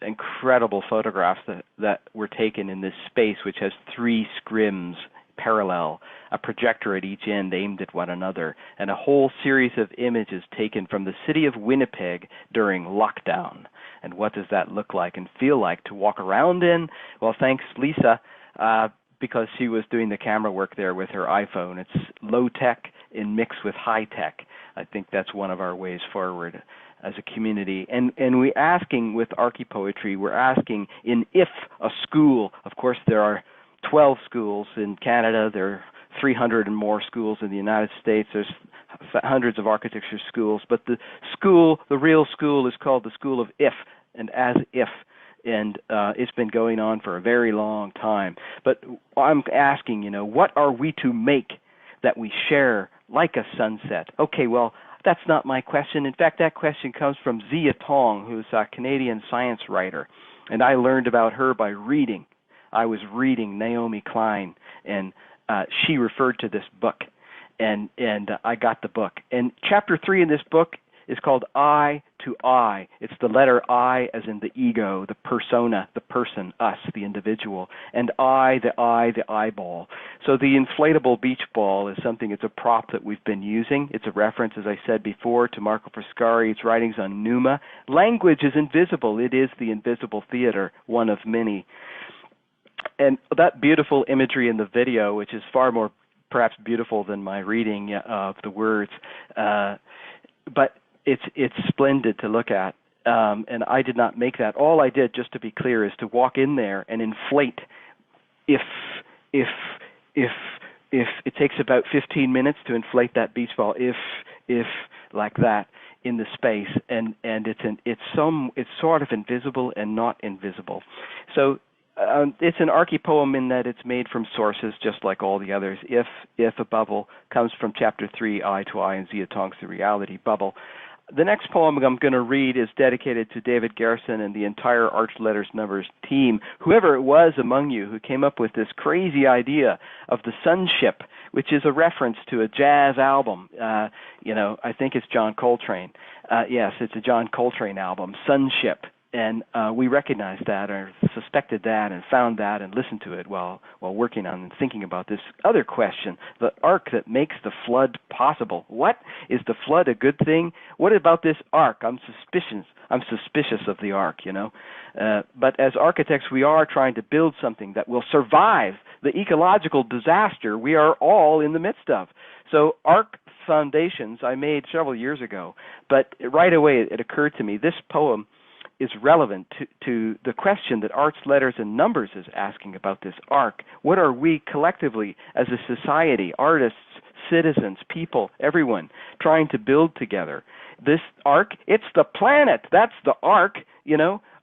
incredible photographs that were taken in this space, which has 3 scrims parallel, a projector at each end aimed at one another, and a whole series of images taken from the city of Winnipeg during lockdown. And what does that look like and feel like to walk around in? Well, thanks, Lisa, because she was doing the camera work there with her iPhone. It's low-tech and mixed with high-tech. I think that's one of our ways forward as a community. And we're asking with Archi-Poetry, we're asking in if a school, of course there are 12 schools in Canada, there are 300 and more schools in the United States, there's hundreds of architecture schools, but the real school is called the School of If and As If, and it's been going on for a very long time. But I'm asking, what are we to make that we share like a sunset? Okay, well, that's not my question. In fact, that question comes from Zia Tong, who's a Canadian science writer, and I learned about her by reading. I was reading Naomi Klein, and she referred to this book, and I got the book. And chapter 3 in this book is called I to I. It's the letter I as in the ego, the persona, the person, us, the individual, and the eyeball. So the inflatable beach ball is something, it's a prop that we've been using. It's a reference, as I said before, to Marco Foscari, its writings on Numa. Language is invisible. It is the invisible theater, one of many. And that beautiful imagery in the video, which is far more perhaps beautiful than my reading of the words, but it's splendid to look at. And I did not make that. All I did, just to be clear, is to walk in there and inflate. If it takes about 15 minutes to inflate that beach ball, if like that in the space, and it's sort of invisible and not invisible. So it's an archi-poem in that it's made from sources just like all the others. If a bubble comes from chapter 3, eye to eye, and Ziatongs the reality bubble. The next poem I'm going to read is dedicated to David Garrison and the entire Arch Letters Numbers team, whoever it was among you who came up with this crazy idea of the SunShip, which is a reference to a jazz album. I think it's John Coltrane. Yes, it's a John Coltrane album, SunShip. And we recognized that or suspected that and found that and listened to it while working on and thinking about this other question, the ark that makes the flood possible. What? Is the flood a good thing? What about this ark? I'm suspicious of the ark, But as architects, we are trying to build something that will survive the ecological disaster we are all in the midst of. So ark foundations I made several years ago, but right away it occurred to me this poem is relevant to the question that Arts, Letters, and Numbers is asking about this ark. What are we collectively as a society, artists, citizens, people, everyone, trying to build together? This ark, it's the planet. That's the ark,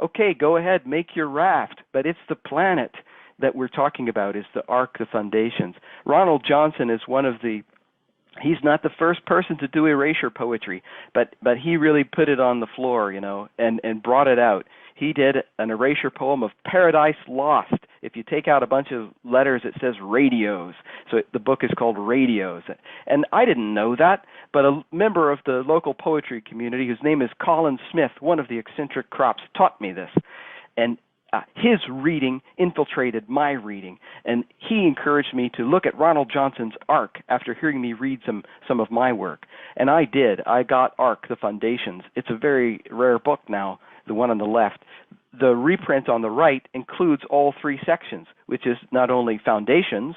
Okay, go ahead, make your raft, but it's the planet that we're talking about is the ark, the foundations. Ronald Johnson is one of the He's not the first person to do erasure poetry, but he really put it on the floor, and brought it out. He did an erasure poem of Paradise Lost. If you take out a bunch of letters, it says radios. So the book is called Radios. And I didn't know that, but a member of the local poetry community, whose name is Colin Smith, one of the eccentric crops, taught me this. And his reading infiltrated my reading, and he encouraged me to look at Ronald Johnson's Ark after hearing me read some of my work. And I did. I got Ark, the Foundations. It's a very rare book now, the one on the left. The reprint on the right includes all 3 sections, which is not only Foundations,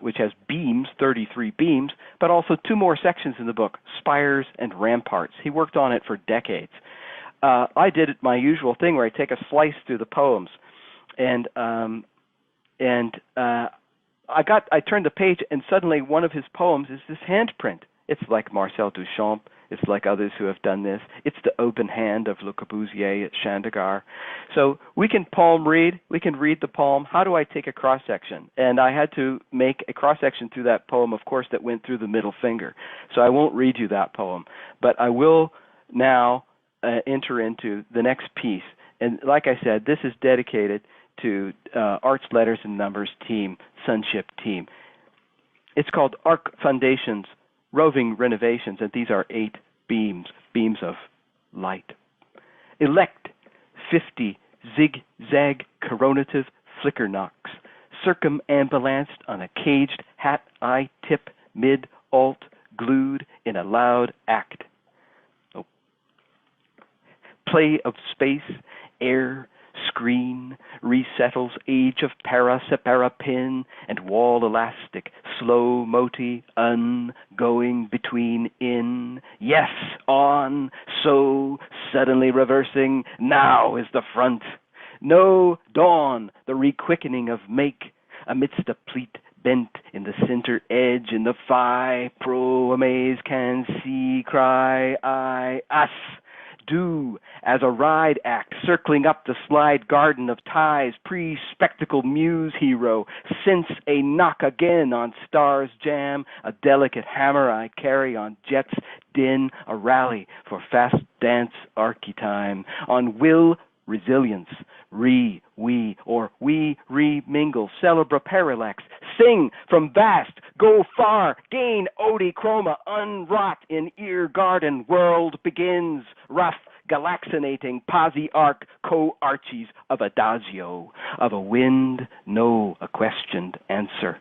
which has beams, 33 beams, but also 2 more sections in the book, Spires and Ramparts. He worked on it for decades. I did my usual thing where I take a slice through the poems, and I turned the page, and suddenly one of his poems is this handprint. It's like Marcel Duchamp. It's like others who have done this. It's the open hand of Le Corbusier at Chandigarh. So we can palm read. We can read the poem. How do I take a cross-section? And I had to make a cross-section through that poem, of course, that went through the middle finger. So I won't read you that poem, but I will now enter into the next piece. And like I said, this is dedicated to Arts, Letters, and Numbers team, SunShip team. It's called Ark Foundations, Roving Renovations, and these are 8 beams of light. Elect 50 zigzag coronative flicker knocks, circumambulanced on a caged hat eye tip mid-alt, glued in a loud act. Play of space, air, screen, resettles age of para, separa pin, and wall elastic, slow moti, going between in, yes, on, so, suddenly reversing, now is the front. No dawn, the requickening of make, amidst a pleat bent in the center edge, in the phi, pro, amaze, can see, cry, I, us. Do as a ride act, circling up the slide garden of ties, pre-spectacle muse hero, since a knock again on stars jam, a delicate hammer I carry on jets din, a rally for fast dance archetyme, on will resilience, we mingle, celebra parallax, sing from vast, go far, gain odi chroma, unwrought in ear garden, world begins, rough, galaxinating, posi arc, co-archies of adagio, of a wind, no, a questioned answer,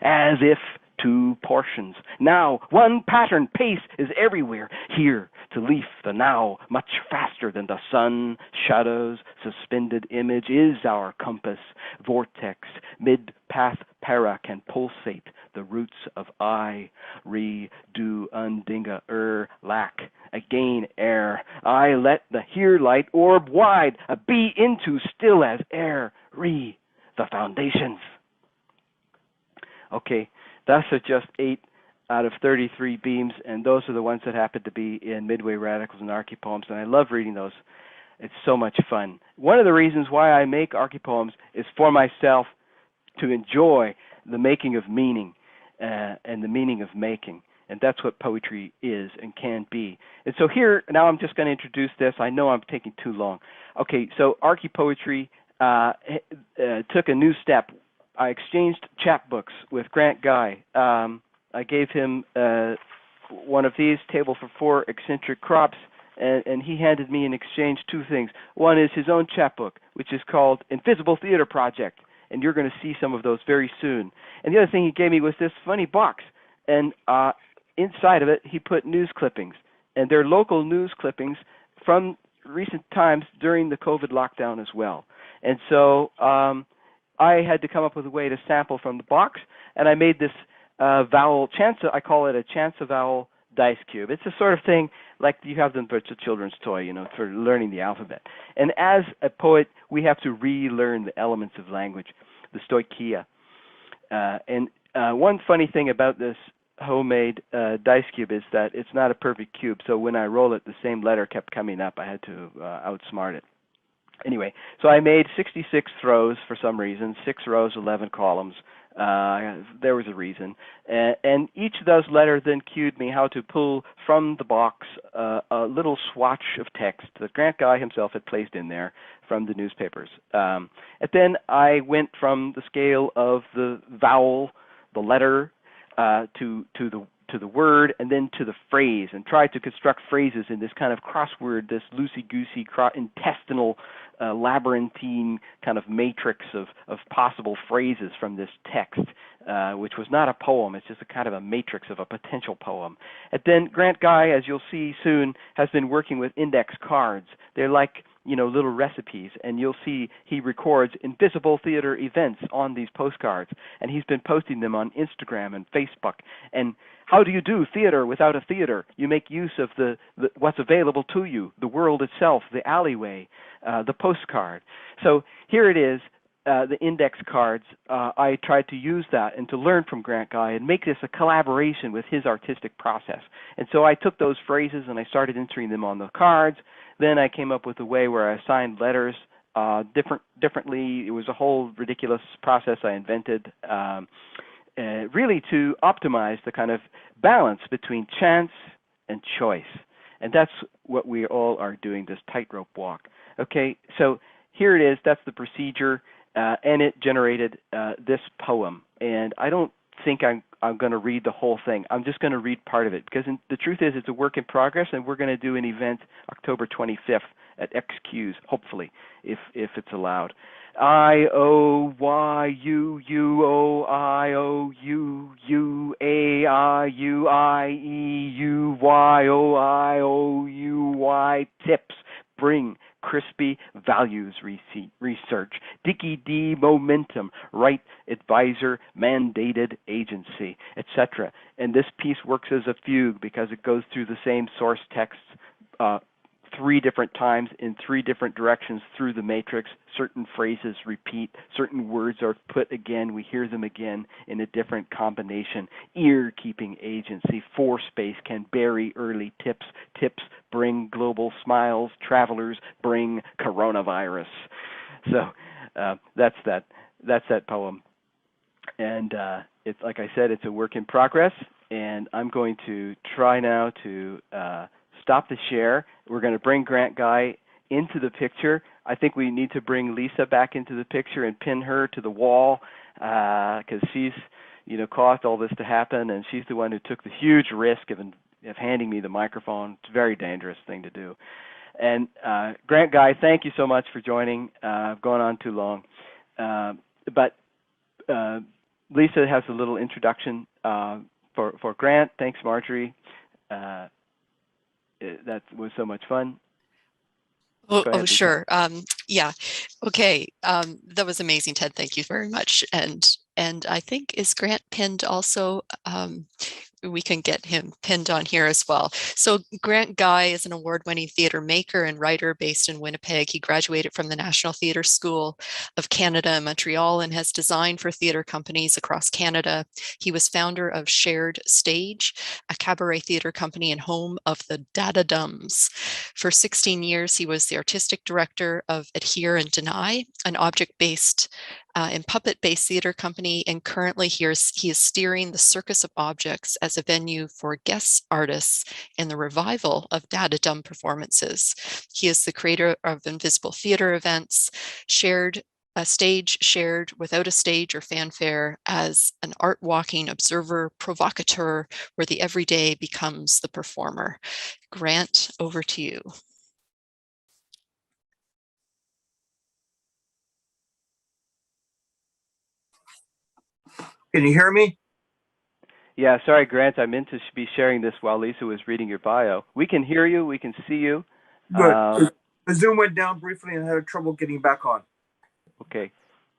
as if 2 portions. Now, one pattern, pace is everywhere, here to leaf the now, much faster faster than the sun. Shadows, suspended image is our compass. Vortex, mid-path para can pulsate the roots of I. Re, do, undinga, lack. Again, air. I let the here light orb wide. A be into still as air. Re, the foundations. Okay, that's just 8 out of 33 beams, and those are the ones that happen to be in Midway Radicals and Archi-Poems, and I love reading those. It's so much fun. One of the reasons why I make Archi-Poems is for myself to enjoy the making of meaning and the meaning of making, and that's what poetry is and can be. And so here, now I'm just going to introduce this. I know I'm taking too long. Okay, so Archi-Poetry took a new step. I exchanged chapbooks with Grant Guy. I gave him one of these, Table for Four Eccentric Crops, and he handed me in exchange two things. One is his own chapbook, which is called Invisible Theater Project, and you're going to see some of those very soon. And the other thing he gave me was this funny box, and inside of it he put news clippings, and they're local news clippings from recent times during the COVID lockdown as well. And so I had to come up with a way to sample from the box, and I made this vowel chanza. I call it a chanza vowel dice cube. It's a sort of thing like you have them for a children's toy, you know, for learning the alphabet. And as a poet, we have to relearn the elements of language, the stoicheia. And one funny thing about this homemade dice cube is that it's not a perfect cube. So when I roll it, the same letter kept coming up. I had to outsmart it. Anyway, so I made 66 throws for some reason, 6 rows, 11 columns. There was a reason. And each of those letters then cued me how to pull from the box a little swatch of text that Grant Guy himself had placed in there from the newspapers. And then I went from the scale of the vowel, the letter, to the word, and then to the phrase, and tried to construct phrases in this kind of crossword, this loosey-goosey, intestinal, labyrinthine kind of matrix of possible phrases from this text, which was not a poem. It's just a kind of a matrix of a potential poem. And then Grant Guy, as you'll see soon, has been working with index cards. They're like, you know, little recipes, and you'll see he records invisible theater events on these postcards, and he's been posting them on Instagram and Facebook. And how do you do theater without a theater? You make use of the what's available to you, the world itself, the alleyway, the postcard. So here it is, the index cards. I tried to use that and to learn from Grant Guy and make this a collaboration with his artistic process. And so I took those phrases and I started entering them on the cards. Then I came up with a way where I assigned letters differently. It was a whole ridiculous process I invented, really to optimize the kind of balance between chance and choice. And that's what we all are doing, this tightrope walk. Okay, so here it is. That's the procedure, and it generated this poem. And I don't think I'm going to read the whole thing. I'm just going to read part of it, because the truth is it's a work in progress, and we're going to do an event October 25th at XQs, hopefully, if it's allowed. I-O-Y-U-U-O-I-O-U-I-E-U-Y-O-I-O-U-Y tips bring crispy values research, Dicky D momentum, right advisor, mandated agency, etc. And this piece works as a fugue because it goes through the same source texts 3 different times in 3 different directions through the matrix. Certain phrases repeat, certain words are put again, we hear them again in a different combination. Ear-keeping agency, space can bury early tips. Tips bring global smiles, travelers bring coronavirus. So that's that poem. And it's like I said, it's a work in progress, and I'm going to try now to stop the share. We're going to bring Grant Guy into the picture. I think we need to bring Lisa back into the picture and pin her to the wall because she's, you know, caused all this to happen, and she's the one who took the huge risk of handing me the microphone. It's a very dangerous thing to do. And Grant Guy, thank you so much for joining. I've gone on too long. But Lisa has a little introduction for Grant. Thanks, Marjorie. That was so much fun. Oh, Go oh, ahead, Lisa. sure. Yeah. Okay. That was amazing, Ted. Thank you very much. And I think is Grant pinned also? We can get him pinned on here as well. So Grant Guy is an award-winning theater maker and writer based in Winnipeg. He graduated from the National Theatre School of Canada in Montreal and has designed for theater companies across Canada. He was founder of Shared Stage, a cabaret theater company and home of the Dada-Dums. For 16 years, he was the artistic director of Adhere and Deny, an object-based and puppet-based theater company, and currently he is steering the Circus of Objects as a venue for guest artists in the revival of Dada-Dum performances. He is the creator of Invisible Theater events, a stage shared without a stage or fanfare as an art-walking observer provocateur where the everyday becomes the performer. Grant, over to you. Can you hear me? Yeah, sorry, Grant. I meant to be sharing this while Lisa was reading your bio. We can hear you. We can see you. Good. The Zoom went down briefly and I had trouble getting back on. Okay.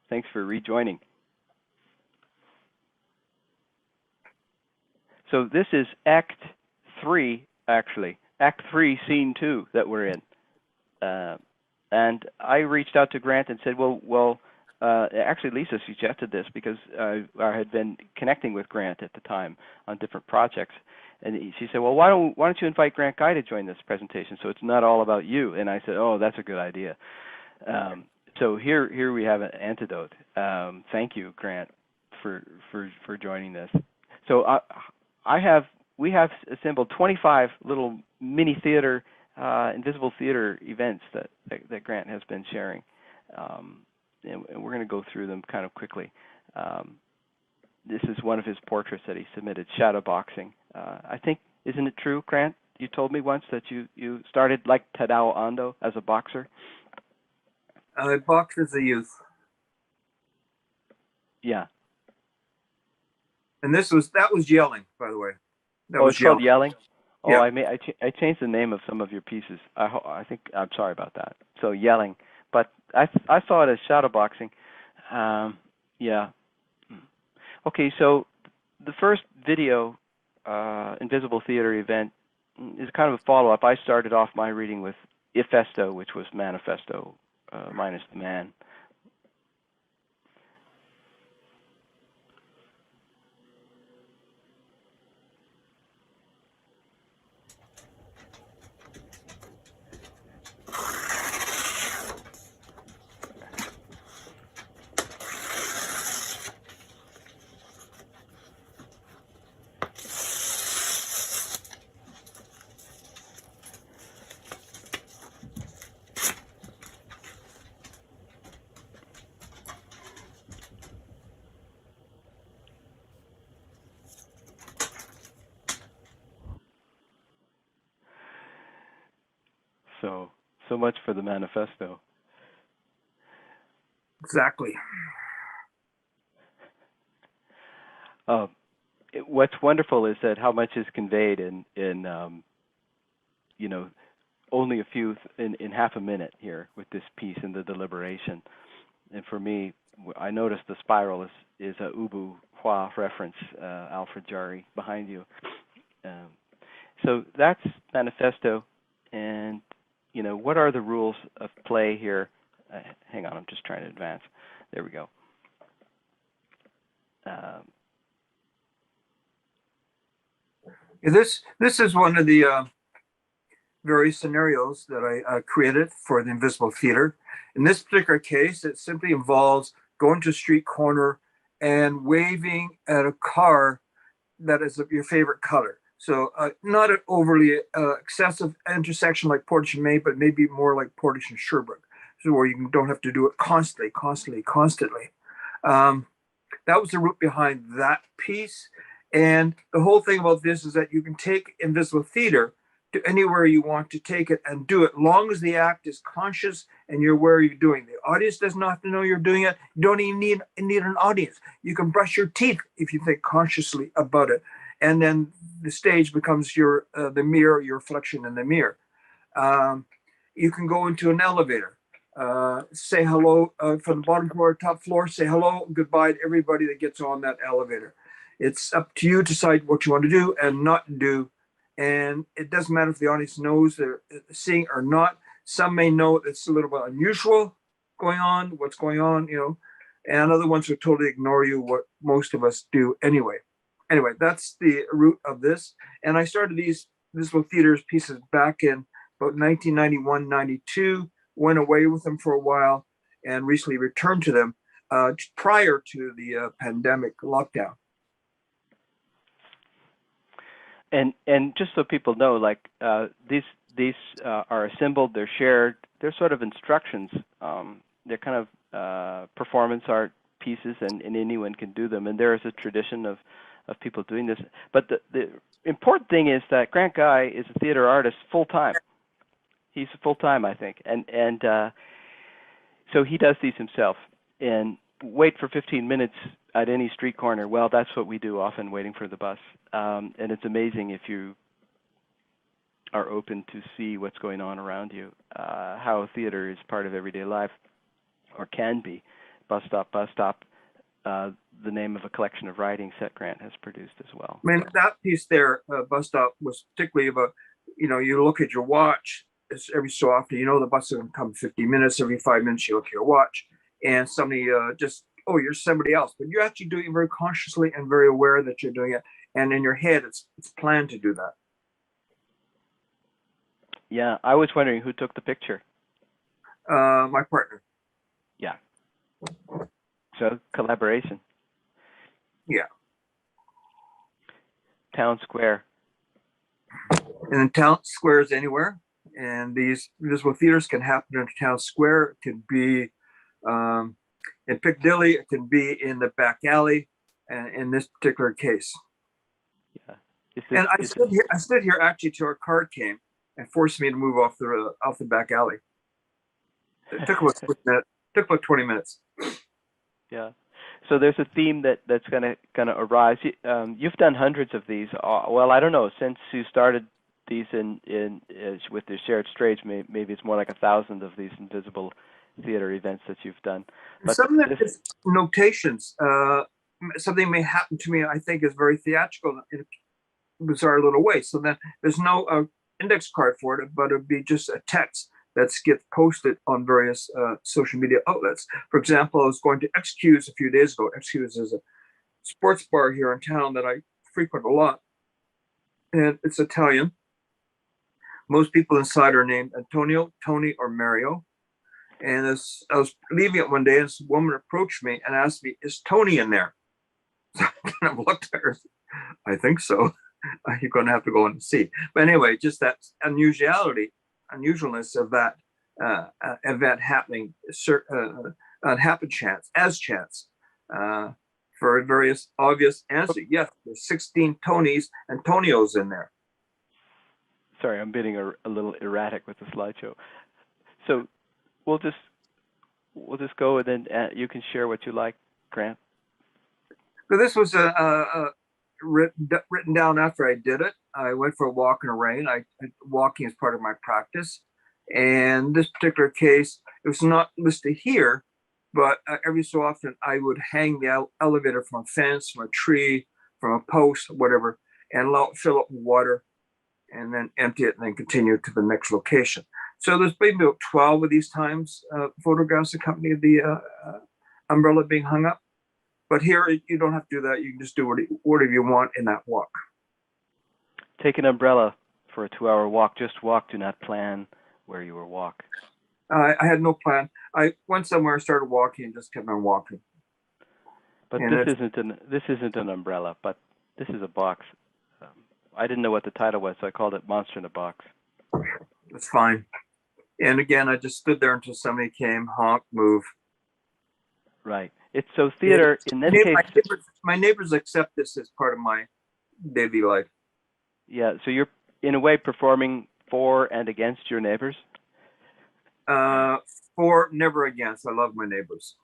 Thanks for rejoining. So this is Act 3, actually. Act 3, Scene 2 that we're in. And I reached out to Grant and said, actually Lisa suggested this because I had been connecting with Grant at the time on different projects. And she said, well, why don't you invite Grant Guy to join this presentation so it's not all about you? And I said, oh, that's a good idea. So here we have an antidote. Thank you, Grant, for joining this. So we have assembled 25 little mini theater, invisible theater events that Grant has been sharing, and we're going to go through them kind of quickly. This is one of his portraits that he submitted, shadow boxing. I think, isn't it true, Grant? You told me once that you started like Tadao Ando as a boxer. I boxed as a youth. Yeah. And that was yelling, by the way. It's called yelling. Oh, yeah. I changed the name of some of your pieces. I think I'm sorry about that. So yelling, but I saw it as shadow boxing. Yeah. Okay, so the first video, Invisible Theater event, is kind of a follow-up. I started off my reading with Ifesto, which was manifesto minus the man. So much for the manifesto. Exactly. What's wonderful is that how much is conveyed in only a few in half a minute here with this piece in the deliberation. And for me, I noticed the spiral is a Ubu Hua reference, Alfred Jarry behind you. So that's manifesto, and what are the rules of play here? Hang on, I'm just trying to advance. There we go. This is one of the various scenarios that I created for the Invisible Theater. In this particular case, it simply involves going to a street corner and waving at a car that is of your favorite color. So not an overly excessive intersection like Portage and Main, but maybe more like Portage and Sherbrooke, so where you don't have to do it constantly. That was the root behind that piece. And the whole thing about this is that you can take Invisible Theater to anywhere you want to take it and do it, long as the act is conscious and you're aware you're doing. The audience does not have to know you're doing it. You don't even need an audience. You can brush your teeth if you think consciously about it. And then the stage becomes the mirror, your reflection in the mirror. you can go into an elevator, say hello from the bottom floor, top floor, say hello, goodbye to everybody that gets on that elevator. It's up to you to decide what you want to do and not do. And it doesn't matter if the audience knows they're seeing or not. Some may know it's a little bit unusual going on, what's going on, and other ones will totally ignore you, what most of us do anyway. Anyway, that's the root of this. And I started these visible theaters pieces back in about 1991, 92, went away with them for a while and recently returned to them prior to the pandemic lockdown. And just so people know, like these are assembled, they're shared, they're sort of instructions. They're kind of performance art pieces, and anyone can do them. And there is a tradition of people doing this. But the important thing is that Grant Guy is a theater artist full time. He's full time, I think, and so he does these himself. And wait for 15 minutes at any street corner. Well, that's what we do often, waiting for the bus. And it's amazing if you are open to see what's going on around you, how theater is part of everyday life, or can be. Bus Stop, the name of a collection of writings that Grant has produced as well. I mean, that piece there, Bus Stop, was particularly about, you look at your watch every so often, the bus is going to come 50 minutes, every 5 minutes you look at your watch, and somebody you're somebody else. But you're actually doing it very consciously and very aware that you're doing it. And in your head, it's planned to do that. Yeah, I was wondering who took the picture. My partner. Yeah. So collaboration. Yeah. Town Square. And in town squares anywhere. And these visible theaters can happen in town square. It can be in Piccadilly. It can be in the back alley. And in this particular case. Yeah. I stood here actually till our car came and forced me to move off the back alley. It took about 20 minutes. Yeah. So there's a theme that's gonna arise. You've done hundreds of these. Well, I don't know, since you started these in with the shared stage, maybe it's more like 1,000 of these invisible theater events that you've done. But some of them is notations. Something may happen to me, I think, is very theatrical in a bizarre little way. So then there's no index card for it, but it'd be just a text that gets posted on various social media outlets. For example, I was going to XQ's a few days ago. XQ's is a sports bar here in town that I frequent a lot. And it's Italian. Most people inside are named Antonio, Tony, or Mario. And as I was leaving it one day, this woman approached me and asked me, "Is Tony in there?" So I kind of looked at her. I think so. You're going to have to go and see. But anyway, just that unusualness of that event happening happen chance for various obvious answers. Yes, there's 16 Tonys and Antonios in there. Sorry, I'm being a little erratic with the slideshow. So we'll just go, and then you can share what you like, Grant. So this was written down after I did it. I went for a walk in the rain. Walking is part of my practice. And this particular case, it was not listed here, but every so often I would hang the elevator from a fence, from a tree, from a post, whatever, and fill it with water and then empty it and then continue to the next location. So there's maybe about 12 of these times photographs accompany the umbrella being hung up. But here, you don't have to do that. You can just do whatever you want in that walk. Take an umbrella for a 2-hour walk. Just walk. Do not plan where you will walk. I had no plan. I went somewhere, started walking, and just kept on walking. But this isn't an umbrella, but this is a box. I didn't know what the title was, so I called it Monster in a Box. That's fine. And again, I just stood there until somebody came, honk, move. Right. It's so theater in this case. My neighbors accept this as part of my daily life. Yeah. So you're in a way performing for and against your neighbors. For, never against. I love my neighbors.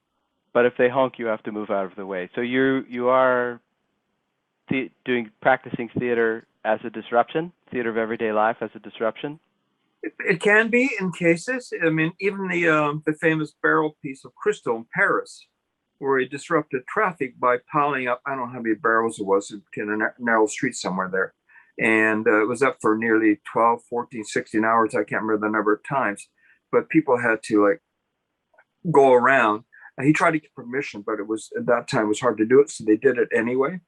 But if they honk, you have to move out of the way. So you are practicing theater as a disruption, theater of everyday life as a disruption. It can be in cases. I mean, even the famous barrel piece of crystal in Paris, where he disrupted traffic by piling up, I don't know how many barrels it was in a narrow street somewhere there. And it was up for nearly 12, 14, 16 hours. I can't remember the number of times, but people had to like go around. And he tried to get permission, but it was at that time it was hard to do it. So they did it anyway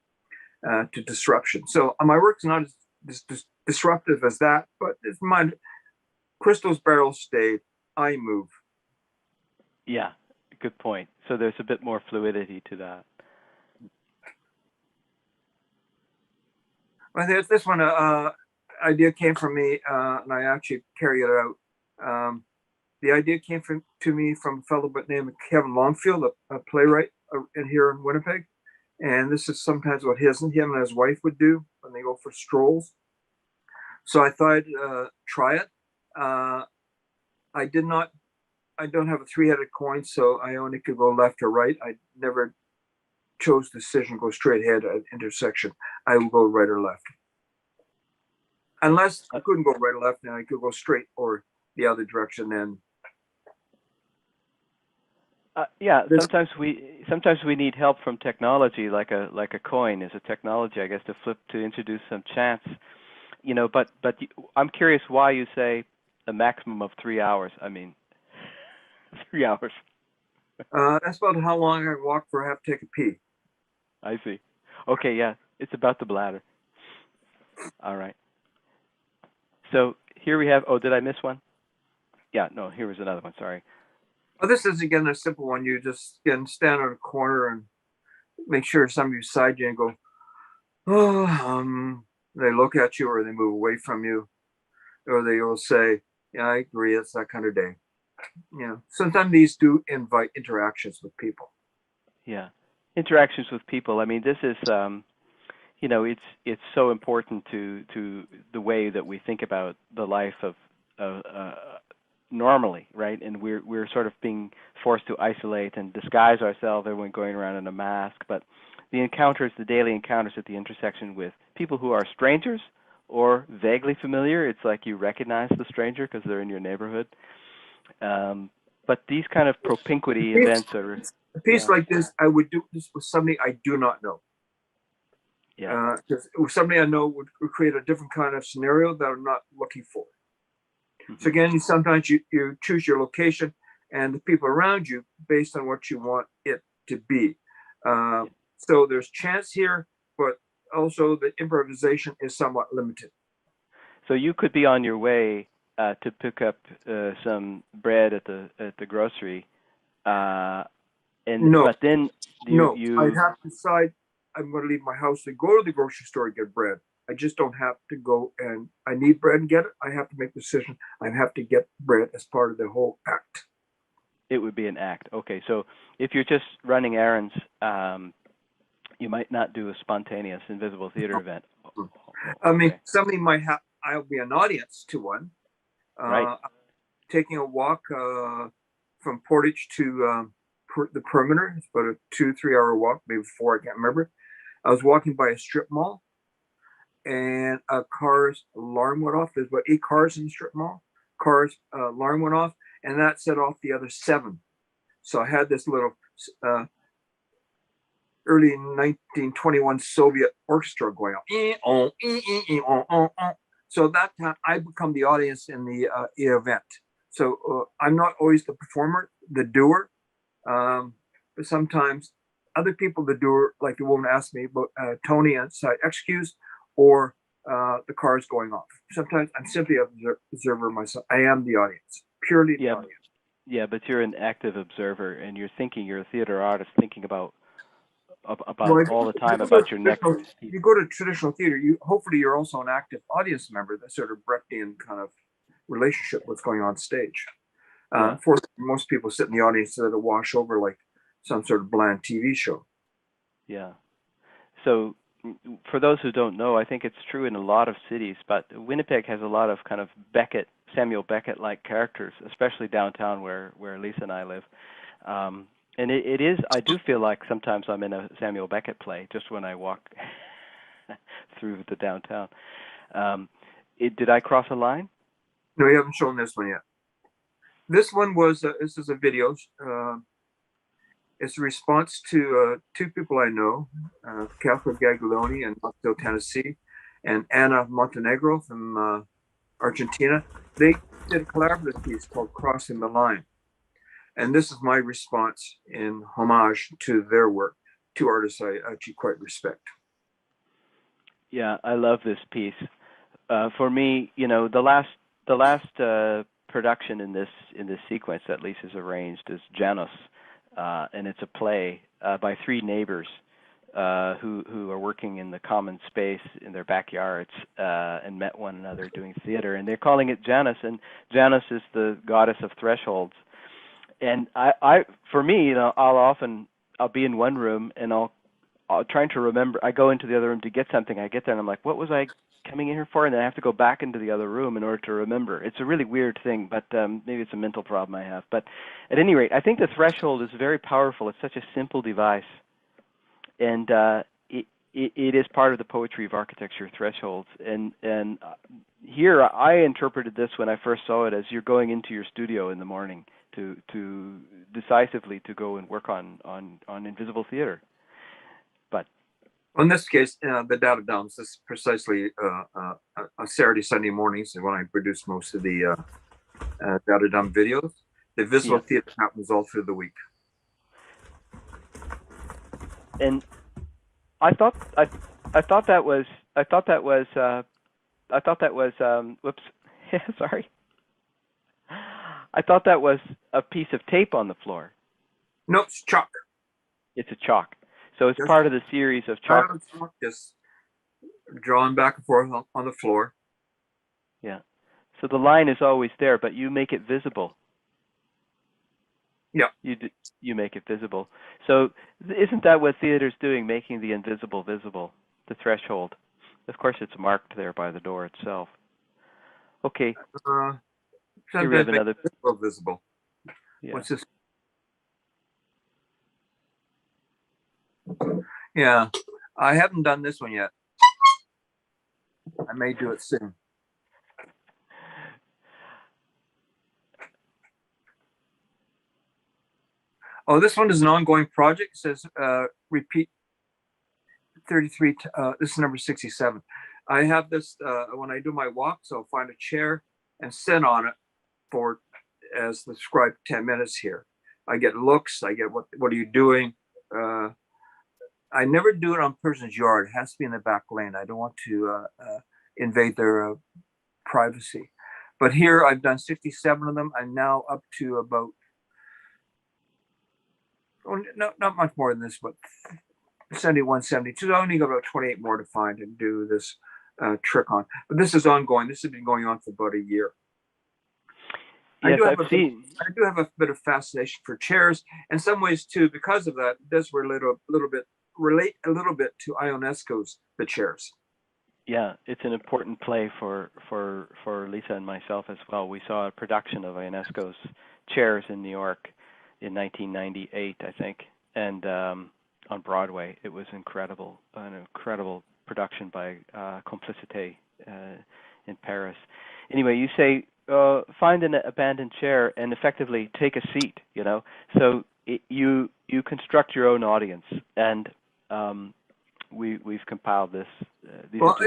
to disruption. So my work's not as disruptive as that, but it's my Crystal's barrel stayed. I move. Yeah, good point. So there's a bit more fluidity to that. Well, there's this one idea came from me, and I actually carry it out. The idea came to me from a fellow named Kevin Longfield, a playwright in here in Winnipeg. And this is sometimes what him and his wife would do when they go for strolls. So I thought I'd try it. I don't have a three-headed coin, so I only could go left or right. I never chose the decision to go straight ahead at an intersection. I would go right or left. Unless I couldn't go right or left, then I could go straight or the other direction then. Yeah, sometimes we need help from technology, like a coin is a technology, I guess, to flip to introduce some chance, But I'm curious why you say a maximum of 3 hours. I mean, 3 hours. That's about how long I walk for I have to take a pee. I see. Okay, yeah, it's about the bladder. All right. So here we have. Oh, did I miss one? Yeah, no. Here was another one. Sorry. Oh, this is again a simple one. You just stand on a corner and make sure somebody's beside you and go, oh, they look at you or they move away from you, or they will say, yeah, I agree, it's that kind of day. Sometimes these do invite interactions with people. Yeah, interactions with people. I mean, this is, it's so important to the way that we think about the life of normally, right? And we're sort of being forced to isolate and disguise ourselves. Everyone going around in a mask, but the daily encounters at the intersection with people who are strangers or vaguely familiar. It's like you recognize the stranger because they're in your neighborhood. But these kind of propinquity events are... A piece like this, I would do this with somebody I do not know. Yeah. Because somebody I know would create a different kind of scenario that I'm not looking for. Mm-hmm. So again, sometimes you choose your location and the people around you based on what you want it to be. So there's chance here, but also the improvisation is somewhat limited. So you could be on your way to pick up some bread at the grocery, but then I'd have to decide I'm going to leave my house to go to the grocery store and get bread. I just don't have to go and I need bread and get it. I have to make the decision. I have to get bread as part of the whole act. It would be an act. Okay, so if you're just running errands, you might not do a spontaneous invisible theater event. I mean, somebody might have, I'll be an audience to one. Right. Taking a walk from Portage to the perimeter. It's about a 2-3 hour walk, maybe 4, I can't remember. I was walking by a strip mall and a car's alarm went off. There's about 8 cars in the strip mall. Car's alarm went off and that set off the other 7. So I had this little early 1921 Soviet orchestra going on. So that time I become the audience in the event. So I'm not always the performer, the doer, but sometimes other people, the doer, like the woman asked me about Tony and side excuse or the cars going off. Sometimes I'm simply an observer myself. I am the audience, purely the audience. Yeah, but you're an active observer and you're a theater artist thinking about all the time about your next. You go to traditional theater, hopefully you're also an active audience member, that sort of Brechtian kind of relationship what's going on stage. For most people sit in the audience that wash over like some sort of bland TV show. Yeah. So for those who don't know, I think it's true in a lot of cities, but Winnipeg has a lot of kind of Samuel Beckett-like characters, especially downtown where Lisa and I live. And it is, I do feel like sometimes I'm in a Samuel Beckett play just when I walk through the downtown. Did I cross a line? No, we haven't shown this one yet. This one was, this is a video. It's a response to two people I know, Catherine Gaglione in Knoxville, Tennessee, and Anna Montenegro from Argentina. They did a collaborative piece called Crossing the Line. And this is my response in homage to their work, two artists I actually quite respect. Yeah, I love this piece. For me, you know, the last production in this sequence that Lisa's arranged is Janus, and it's a play by three neighbors who are working in the common space in their backyards and met one another doing theater, and they're calling it Janus, and Janus is the goddess of thresholds. And I for me, you know, I'll be in one room and I'll trying to remember. I go into the other room to get something. I get there and I'm like, what was I coming in here for? And then I have to go back into the other room in order to remember. It's a really weird thing, but maybe it's a mental problem I have. But at any rate, I think the threshold is very powerful. It's such a simple device, and it is part of the poetry of architecture, thresholds. And here I interpreted this when I first saw it as you're going into your studio in the morning to decisively to go and work on invisible theater. But in this case, the data dumps is precisely on Saturday, Sunday mornings, and when I produce most of the data dump videos. The visual theater happens all through the week. And I thought that was whoops, sorry. I thought that was a piece of tape on the floor. Nope, it's chalk. It's a chalk. So it's part of the series of chalk. Just drawn back and forth on the floor. Yeah. So the line is always there, but you make it visible. Yeah. You make it visible. So isn't that what theater's doing, making the invisible visible, the threshold? Of course, it's marked there by the door itself. Okay. Here we have another visible. Yeah. What's this? Yeah, I haven't done this one yet. I may do it soon. Oh, this one is an ongoing project. It says repeat 33. This is number 67. I have this when I do my walks. I'll find a chair and sit on it for, as described, 10 minutes here. I get looks. I get what are you doing? I never do it on a person's yard. It has to be in the back lane. I don't want to invade their privacy. But here I've done 67 of them. I'm now up to about, not much more than this, but 71, 72. I only got about 28 more to find and do this trick on. But this is ongoing. This has been going on for about a year. Yes, I do have a bit of fascination for chairs. In some ways too, because of that, it does relate a little bit to Ionesco's The Chairs. Yeah, it's an important play for Lisa and myself as well. We saw a production of Ionesco's Chairs in New York in 1998, I think, and on Broadway. It was an incredible production by Complicité in Paris. Anyway, you say find an abandoned chair and effectively take a seat. You know, so you construct your own audience, and we've compiled this. Well,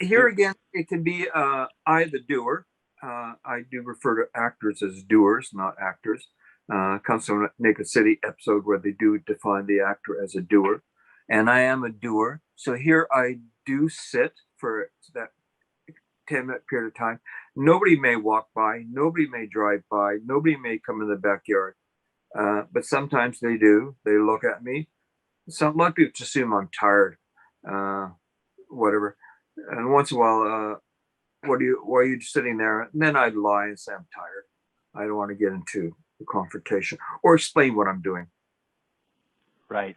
here again, it can be I, the doer. I do refer to actors as doers, not actors. Comes from a Naked City episode where they do define the actor as a doer, and I am a doer. So here I do sit for that 10-minute period of time. Nobody may walk by, nobody may drive by, nobody may come in the backyard, but sometimes they do. They look at me. A lot of people just assume I'm tired, whatever. And once in a while, why are you just sitting there? And then I'd lie and say I'm tired. I don't want to get into the confrontation or explain what I'm doing. Right.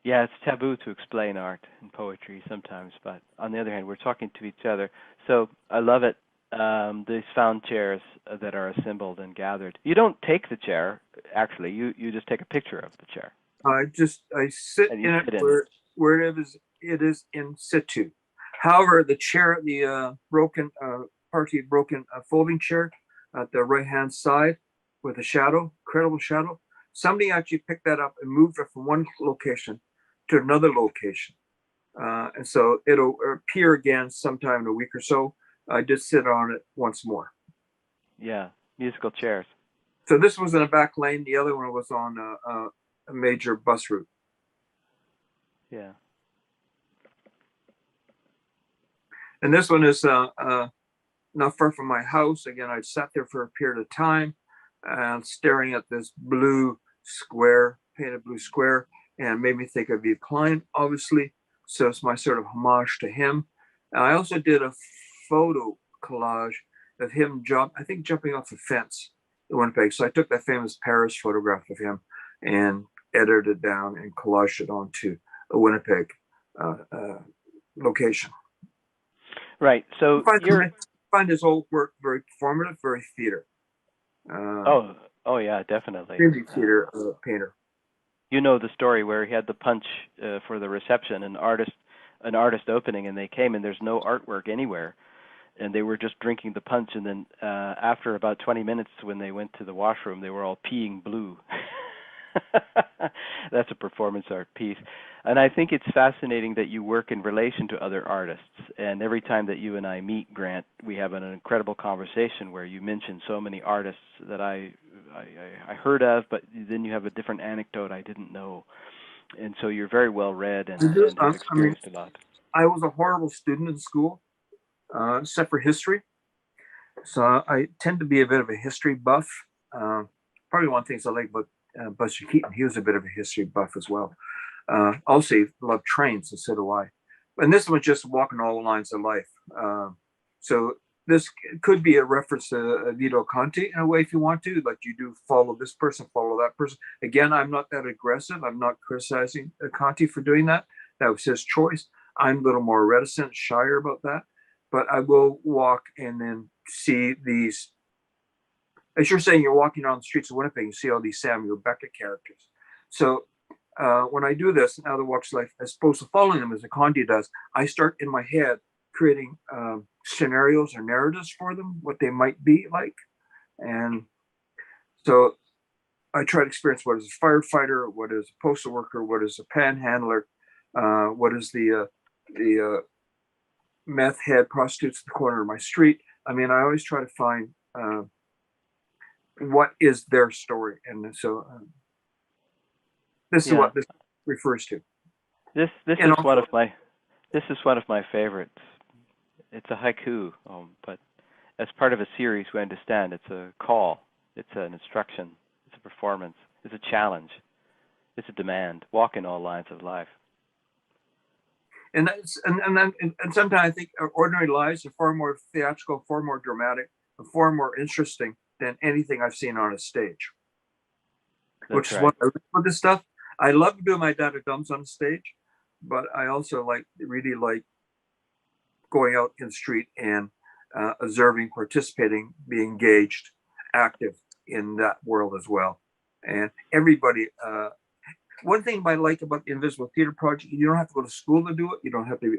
Yeah, it's taboo to explain art and poetry sometimes, but on the other hand, we're talking to each other. So I love it. These found chairs that are assembled and gathered. You don't take the chair, actually. You just take a picture of the chair. I sit in it where it is in situ. However, the chair, the broken partially broken folding chair at the right-hand side with a shadow, incredible shadow. Somebody actually picked that up and moved it from one location to another location. And so it'll appear again sometime in a week or so. I did sit on it once more. Yeah, musical chairs. So this was in a back lane. The other one was on a major bus route. Yeah. And this one is not far from my house. Again, I sat there for a period of time and staring at this blue square, painted blue square, and made me think of Yves Klein, obviously. So it's my sort of homage to him. And I also did a photo collage of him jumping off a fence in Winnipeg. So I took that famous Paris photograph of him and edited it down and collaged it onto a Winnipeg location. Right. So I find his old work very performative, very theater. Oh yeah, definitely. Really theater painter. You know the story where he had the punch for the reception, an artist opening, and they came and there's no artwork anywhere, and they were just drinking the punch, and then after about 20 minutes, when they went to the washroom, they were all peeing blue. That's a performance art piece. And I think it's fascinating that you work in relation to other artists. And every time that you and I meet, Grant, we have an incredible conversation where you mention so many artists that I heard of, but then you have a different anecdote I didn't know. And so you're very well read and have experienced a lot. I was a horrible student in school, except for history. So I tend to be a bit of a history buff. Probably one of the things I like about Buster Keaton, he was a bit of a history buff as well. Also, he loved trains, and so do I. And this was just walking all the lines of life. So this could be a reference to Vito Conti in a way, if you want to, like you do follow this person, follow that person. Again, I'm not that aggressive. I'm not criticizing Conti for doing that. That was his choice. I'm a little more reticent, shyer about that. But I will walk and then see these. As you're saying, you're walking down the streets of Winnipeg, you see all these Samuel Beckett characters. So when I do this in Other Walks of Life, as opposed to following them as a Conti does, I start in my head creating scenarios or narratives for them, what they might be like. And so I try to experience what is a firefighter, what is a postal worker, what is a panhandler, what is the meth head prostitutes at the corner of my street. I mean, I always try to find what is their story, and so this is what this refers to. This is one of my favorites. It's a haiku, but as part of a series, we understand it's a call, it's an instruction, it's a performance, it's a challenge, it's a demand. Walk in all lines of life. And sometimes I think our ordinary lives are far more theatrical, far more dramatic, and far more interesting than anything I've seen on a stage. That's which right. is what I like this stuff. I love doing my data dumps on stage, but I also really like going out in the street and observing, participating, being engaged, active in that world as well. And everybody, one thing I like about the Invisible Theater Project, you don't have to go to school to do it. You don't have to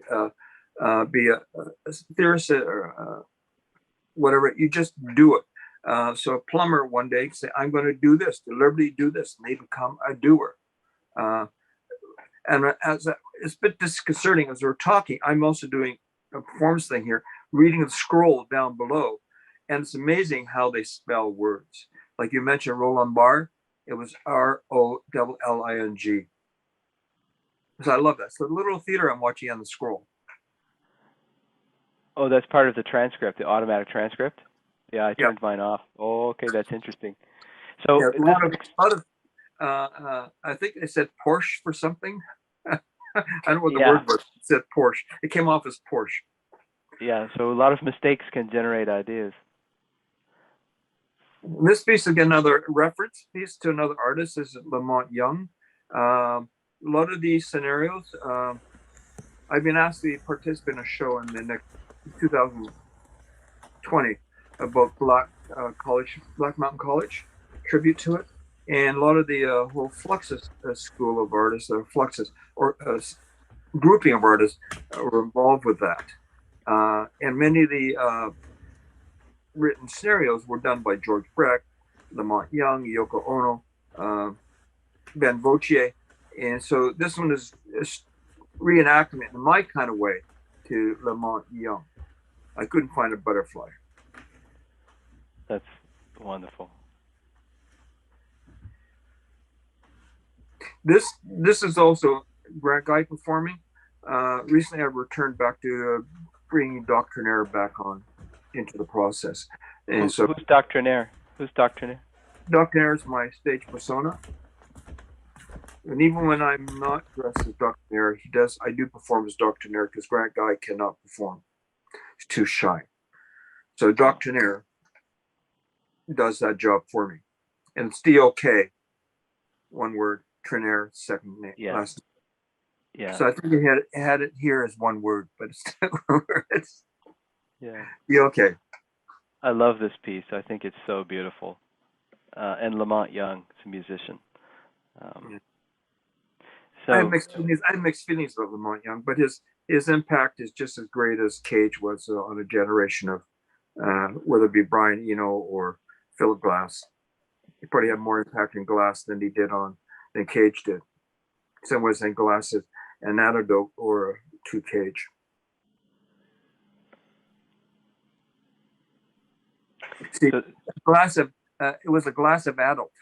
be a theorist or whatever. You just do it. So a plumber one day can say, I'm going to do this, deliberately do this, and they become a doer. And it's a bit disconcerting as we're talking. I'm also doing a performance thing here, reading the scroll down below. And it's amazing how they spell words. Like you mentioned Roland Barthes, it was Rollling. So I love that. So the little theater I'm watching on the scroll. Oh, that's part of the transcript, the automatic transcript? Yeah, I turned mine off. Oh, okay, that's interesting. So a lot of I think they said Porsche for something. I don't know what the word was. It said Porsche. It came off as Porsche. Yeah, so a lot of mistakes can generate ideas. This piece, again, another reference piece to another artist is Lamont Young. A lot of these scenarios, I've been asked to participate in a show in the next 2020 about Black Mountain College, tribute to it. And a lot of the whole Fluxus school of artists, or Fluxus, or grouping of artists were involved with that. And many of the written scenarios were done by George Breck, Lamont Young, Yoko Ono, Ben Vautier. And so this one is reenactment in my kind of way to Lamont Young. I couldn't find a butterfly. That's wonderful. This is also Grant Guy performing. Recently, I returned back to bringing Doctrinaire back on into the process. And so, who's Doctrinaire? Who's Doctrinaire? Doctrinaire is my stage persona. And even when I'm not dressed as Doctrinaire, I do perform as Doctrinaire because Grant Guy cannot perform. He's too shy. So Doctrinaire does that job for me. And it's D-O-K, one word, Trinaire, second name, last name. Yeah. So I think it had it here as one word, but it's D-O-K. I love this piece. I think it's so beautiful. And Lamont Young is a musician. So I have mixed feelings about Lamont Young, but his impact is just as great as Cage was on a generation of, whether it be Brian Eno or Philip Glass. He probably had more impact in Glass than Cage did. Some ways in Glass is an antidote or to Cage. See, it was a glass of adult.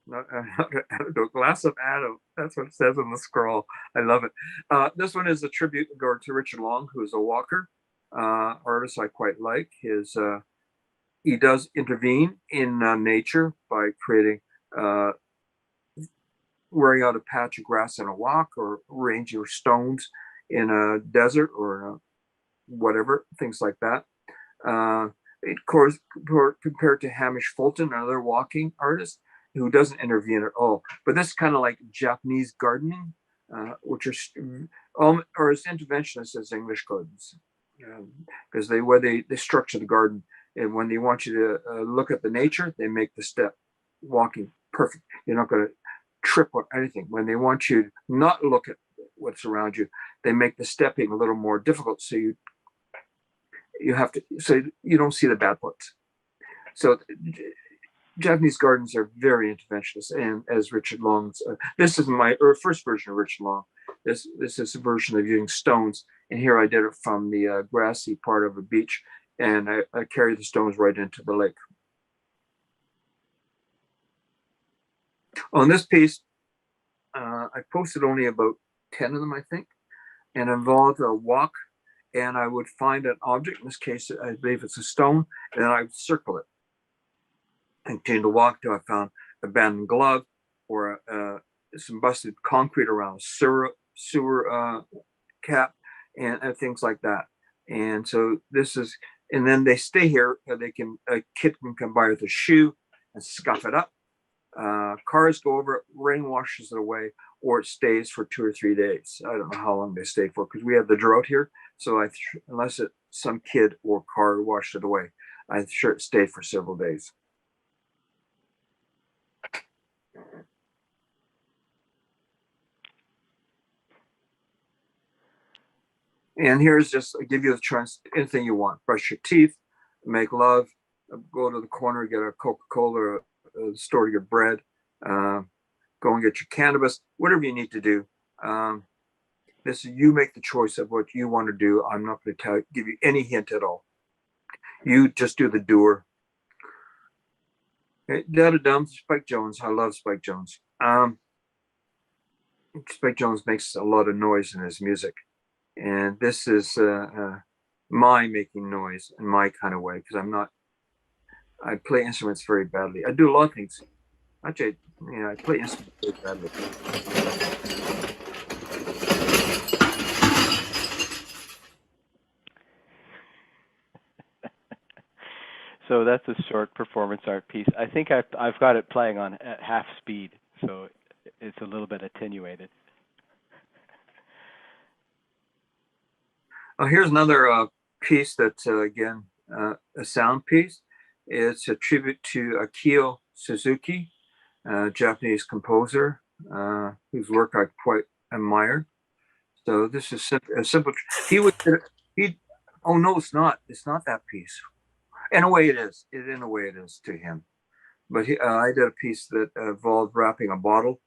Not a glass of adult. That's what it says on the scroll. I love it. This one is a tribute to Richard Long, who's a walker artist I quite like. He does intervene in nature by creating, wearing out a patch of grass in a walk, or arranging stones in a desert, or whatever, things like that. Of course, compared to Hamish Fulton, another walking artist who doesn't intervene at all. But this is kind of like Japanese gardening, which are or as interventionist as English gardens, because they structure the garden, and when they want you to look at the nature, they make the step walking perfect. You're not going to trip or anything. When they want you to not look at what's around you, they make the stepping a little more difficult, so you don't see the bad parts. So Japanese gardens are very interventionist, and as Richard Long's, this is my first version of Richard Long. This is a version of using stones, and here I did it from the grassy part of a beach, and I carried the stones right into the lake. On this piece, I posted only about 10 of them, I think, and involved a walk, and I would find an object. In this case, I believe it's a stone, and then I would circle it. Continue to walk till I found an abandoned glove or some busted concrete around a sewer cap and things like that. And so and then they stay here. A kid can come by with a shoe and scuff it up. Cars go over it, rain washes it away, or it stays for 2 or 3 days. I don't know how long they stay for, because we have the drought here. So unless some kid or car washed it away, I'm sure it stayed for several days. And here's just, I give you the choice, anything you want. Brush your teeth, make love, go to the corner, get a Coca-Cola, store your bread, go and get your cannabis, whatever you need to do. You make the choice of what you want to do. I'm not going to give you any hint at all. You just do the doer. Da-da-dum, Spike Jones. I love Spike Jones. Spike Jones makes a lot of noise in his music. And this is my making noise in my kind of way, because I play instruments very badly. I do a lot of things. Actually, I play instruments very badly. So that's a short performance art piece. I think I've got it playing on at half speed, so it's a little bit attenuated. Here's another piece that's, again, a sound piece. It's a tribute to Akio Suzuki, a Japanese composer whose work I quite admire. So this is a simple. Oh no, it's not. It's not that piece. In a way it is. In a way it is to him. But I did a piece that involved wrapping a bottle.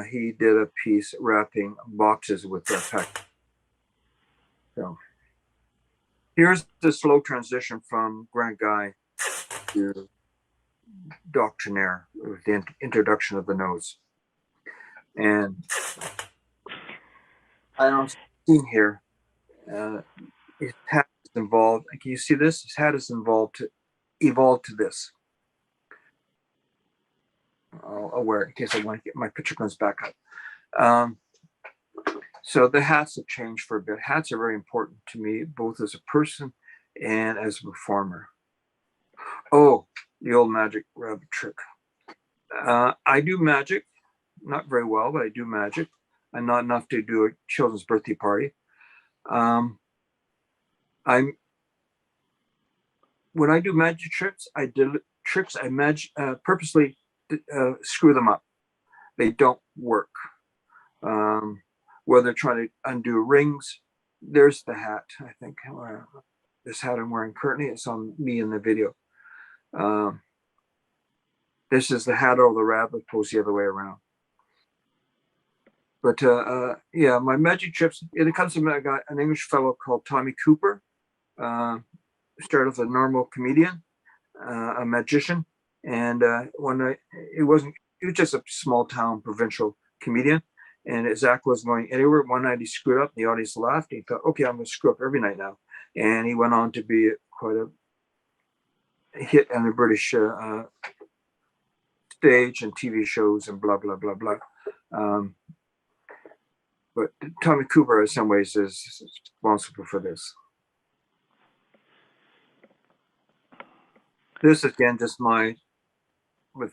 He did a piece wrapping boxes with pack. So here's the slow transition from Grant Guy to Doctrinaire with the introduction of the nose. And I don't see here. His hat is involved. Can you see this? His hat is evolved to this. I'll wear it in case I want to get my picture comes back up. So the hats have changed for a bit. Hats are very important to me, both as a person and as a performer. Oh, the old magic rabbit trick. I do magic, not very well, but I do magic. I'm not enough to do a children's birthday party. When I do magic tricks, I purposely screw them up. They don't work. Whether trying to undo rings, there's the hat. I think this hat I'm wearing currently, it's on me in the video. This is the hat of the rabbit posed the other way around. But yeah, my magic tricks, it comes from an English fellow called Tommy Cooper. Started as a normal comedian, a magician, and it was just a small town provincial comedian, and his act wasn't going anywhere. One night he screwed up, and the audience laughed. And he thought, okay, I'm going to screw up every night now, and he went on to be quite a hit on the British stage and TV shows and blah blah blah blah. But Tommy Cooper, in some ways, is responsible for this. This again, just with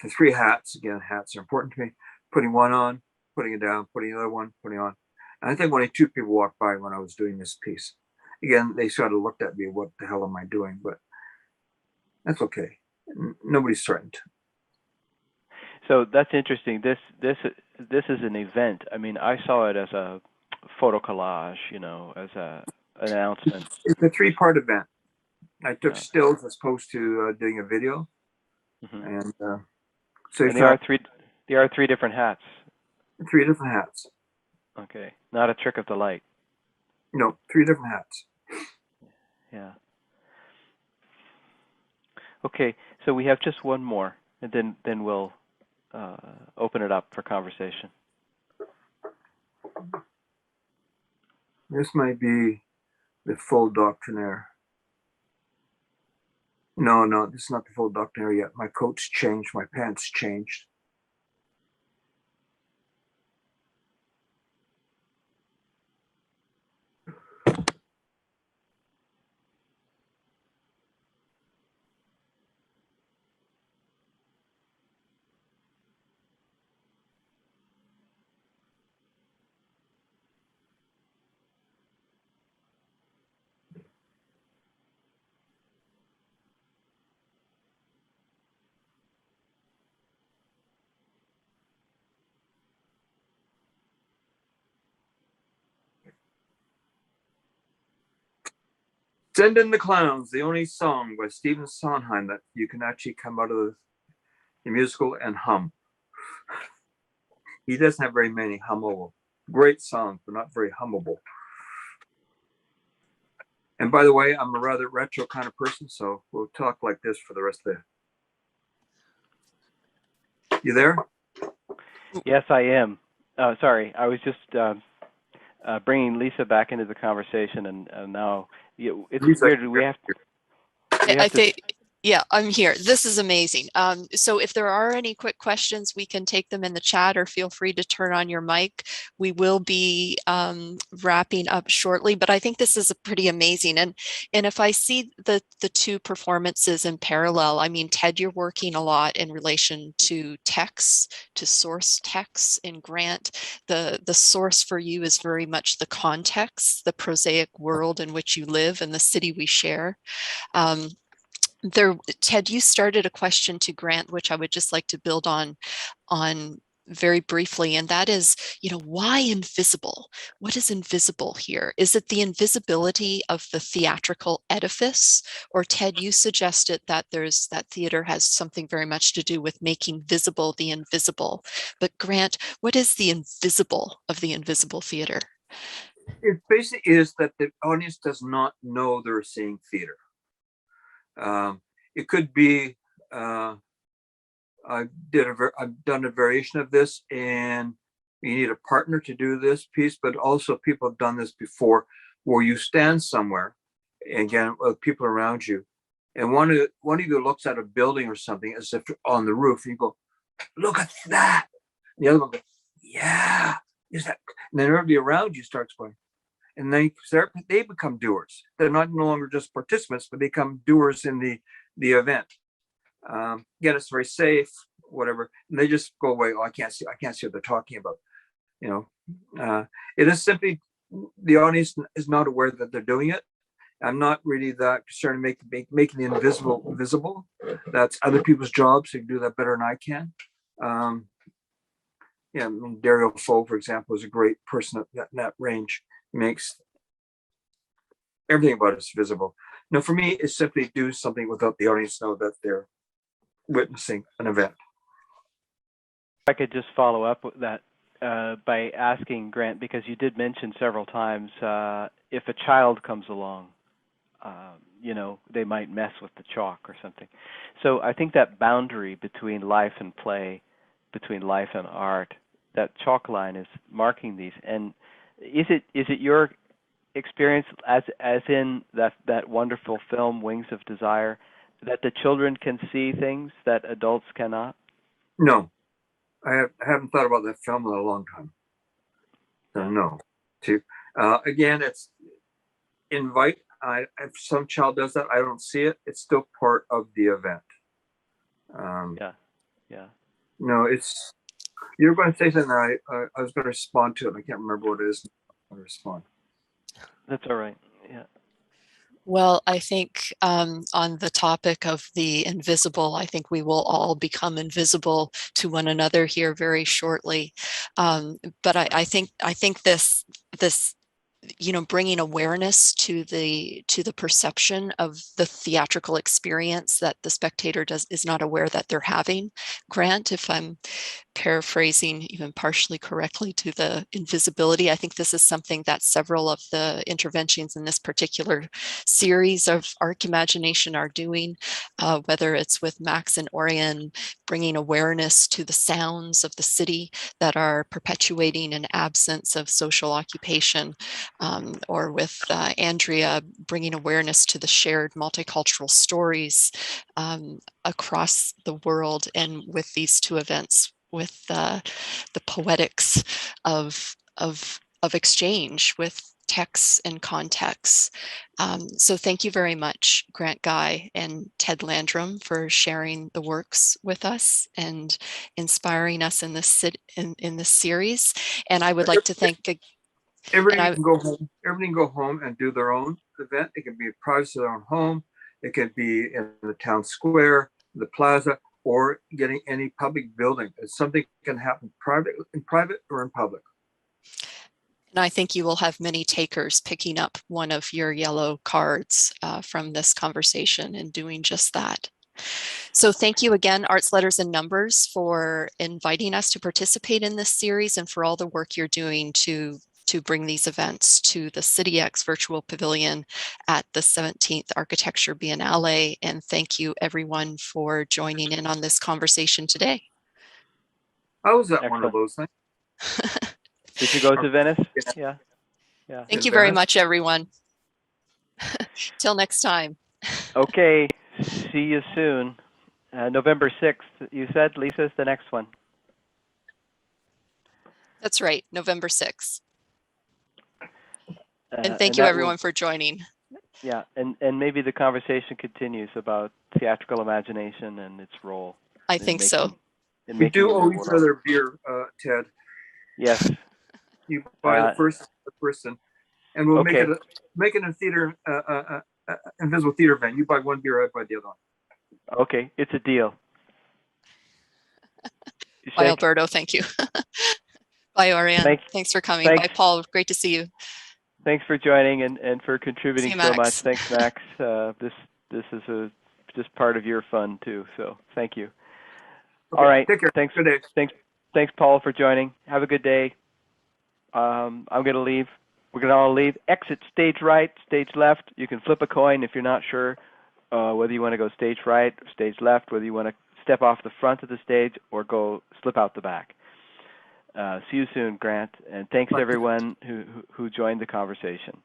the three hats. Again, hats are important to me. Putting one on, putting it down, putting the other one, putting on. And I think only two people walked by when I was doing this piece. Again, they sort of looked at me, what the hell am I doing? But that's okay. Nobody's threatened. So that's interesting. This is an event. I mean, I saw it as a photo collage, as an announcement. It's a three-part event. I took stills as opposed to doing a video, and so and there are three different hats. Three different hats. Okay, not a trick of the light. No, three different hats. Yeah. Okay, so we have just one more, and then we'll open it up for conversation. This might be the full Doctrinaire. No, this is not the full Doctrinaire yet. My coat's changed, my pants changed. Send in the Clowns, the only song by Stephen Sondheim that you can actually come out of the musical and hum. He doesn't have very many hummable. Great songs, but not very hummable. And by the way, I'm a rather retro kind of person, so we'll talk like this for the rest of the... You there? Yes, I am. Sorry, I was just bringing Lisa back into the conversation, and now it's Lisa, weird. We have to. Yeah, I'm here. This is amazing. So if there are any quick questions, we can take them in the chat, or feel free to turn on your mic. We will be wrapping up shortly, but I think this is pretty amazing. And if I see the two performances in parallel, I mean, Ted, you're working a lot in relation to texts, to source texts. In Grant, the source for you is very much the context, the prosaic world in which you live and the city we share. Ted, you started a question to Grant, which I would just like to build on very briefly, and that is, why invisible? What is invisible here? Is it the invisibility of the theatrical edifice? Or Ted, you suggested that theater has something very much to do with making visible the invisible. But Grant, what is the invisible of the invisible theater? It basically is that the audience does not know they're seeing theater. It could be, I've done a variation of this, and you need a partner to do this piece, but also people have done this before, where you stand somewhere, again, with people around you, and one of you looks at a building or something as if on the roof, and you go, "Look at that!" And the other one goes, "Yeah, is that?" And then everybody around you starts going, and they become doers. They're no longer just participants, but they become doers in the event. Again, it's very safe, whatever. And they just go away. Oh, I can't see what they're talking about. It is simply the audience is not aware that they're doing it. I'm not really that concerned making the invisible visible. That's other people's jobs. They can do that better than I can. Dario Fo, for example, is a great person in that range. Makes everything about us visible. No, for me, it's simply do something without the audience know that they're witnessing an event. If I could just follow up with that by asking Grant, because you did mention several times, if a child comes along, they might mess with the chalk or something. So I think that boundary between life and play, between life and art, that chalk line is marking these. And is it your experience, as in that wonderful film Wings of Desire, that the children can see things that adults cannot? No, I haven't thought about that film in a long time. So no. Again, it's invite. If some child does that, I don't see it. It's still part of the event. Yeah. No, it's. You're going to say something. I was going to respond to it. I can't remember what it is. I'm going to respond. That's all right. Yeah. Well, I think on the topic of the invisible, I think we will all become invisible to one another here very shortly. But I think this bringing awareness to the perception of the theatrical experience that the spectator is not aware that they're having. Grant, if I'm paraphrasing even partially correctly, to the invisibility, I think this is something that several of the interventions in this particular series of Archi-Imagination are doing, whether it's with Max and Orion bringing awareness to the sounds of the city that are perpetuating an absence of social occupation, or with Andrea bringing awareness to the shared multicultural stories across the world, and with these two events, with the poetics of exchange with texts and contexts. So thank you very much, Grant Guy and Ted Landrum, for sharing the works with us and inspiring us in this series. And I would like to thank. Everybody can go home. Everybody can go home and do their own event. It can be privacy of their own home. It could be in the town square, the plaza, or getting any public building. It's something can happen in private or in public. And I think you will have many takers picking up one of your yellow cards from this conversation and doing just that. So thank you again, Arts, Letters, and Numbers, for inviting us to participate in this series and for all the work you're doing to bring these events to the CityX Virtual Pavilion at the 17th Architecture Biennale. And thank you everyone for joining in on this conversation today. How was that one of those things? Did you go to Venice? Yeah. Thank you very much, everyone. Till next time. Okay, see you soon. November 6th, you said, Lisa's the next one. That's right, November 6th. And thank you everyone for joining. Yeah, and maybe the conversation continues about theatrical imagination and its role. I think so. We do owe each other beer, Ted. Yes. You buy the first person, and we'll make it a theater, invisible theater event. You buy one beer, I buy the other one. Okay, it's a deal. Bye, Say- Alberto. Thank you. Bye, Ariane. Thanks for coming. thanks. Bye, Paul. Great to see you. Thanks for joining and for contributing See you, so Max. much. Thanks, Max. This is just part of your fun too. So thank you. Okay, All right. take care. Thanks. Good day. Thanks, Paul, for joining. Have a good day. I'm going to leave. We're going to all leave. Exit stage right, stage left. You can flip a coin if you're not sure whether you want to go stage right or stage left, whether you want to step off the front of the stage or go slip out the back. See you soon, Grant. And thanks, Bye. everyone who joined the conversation.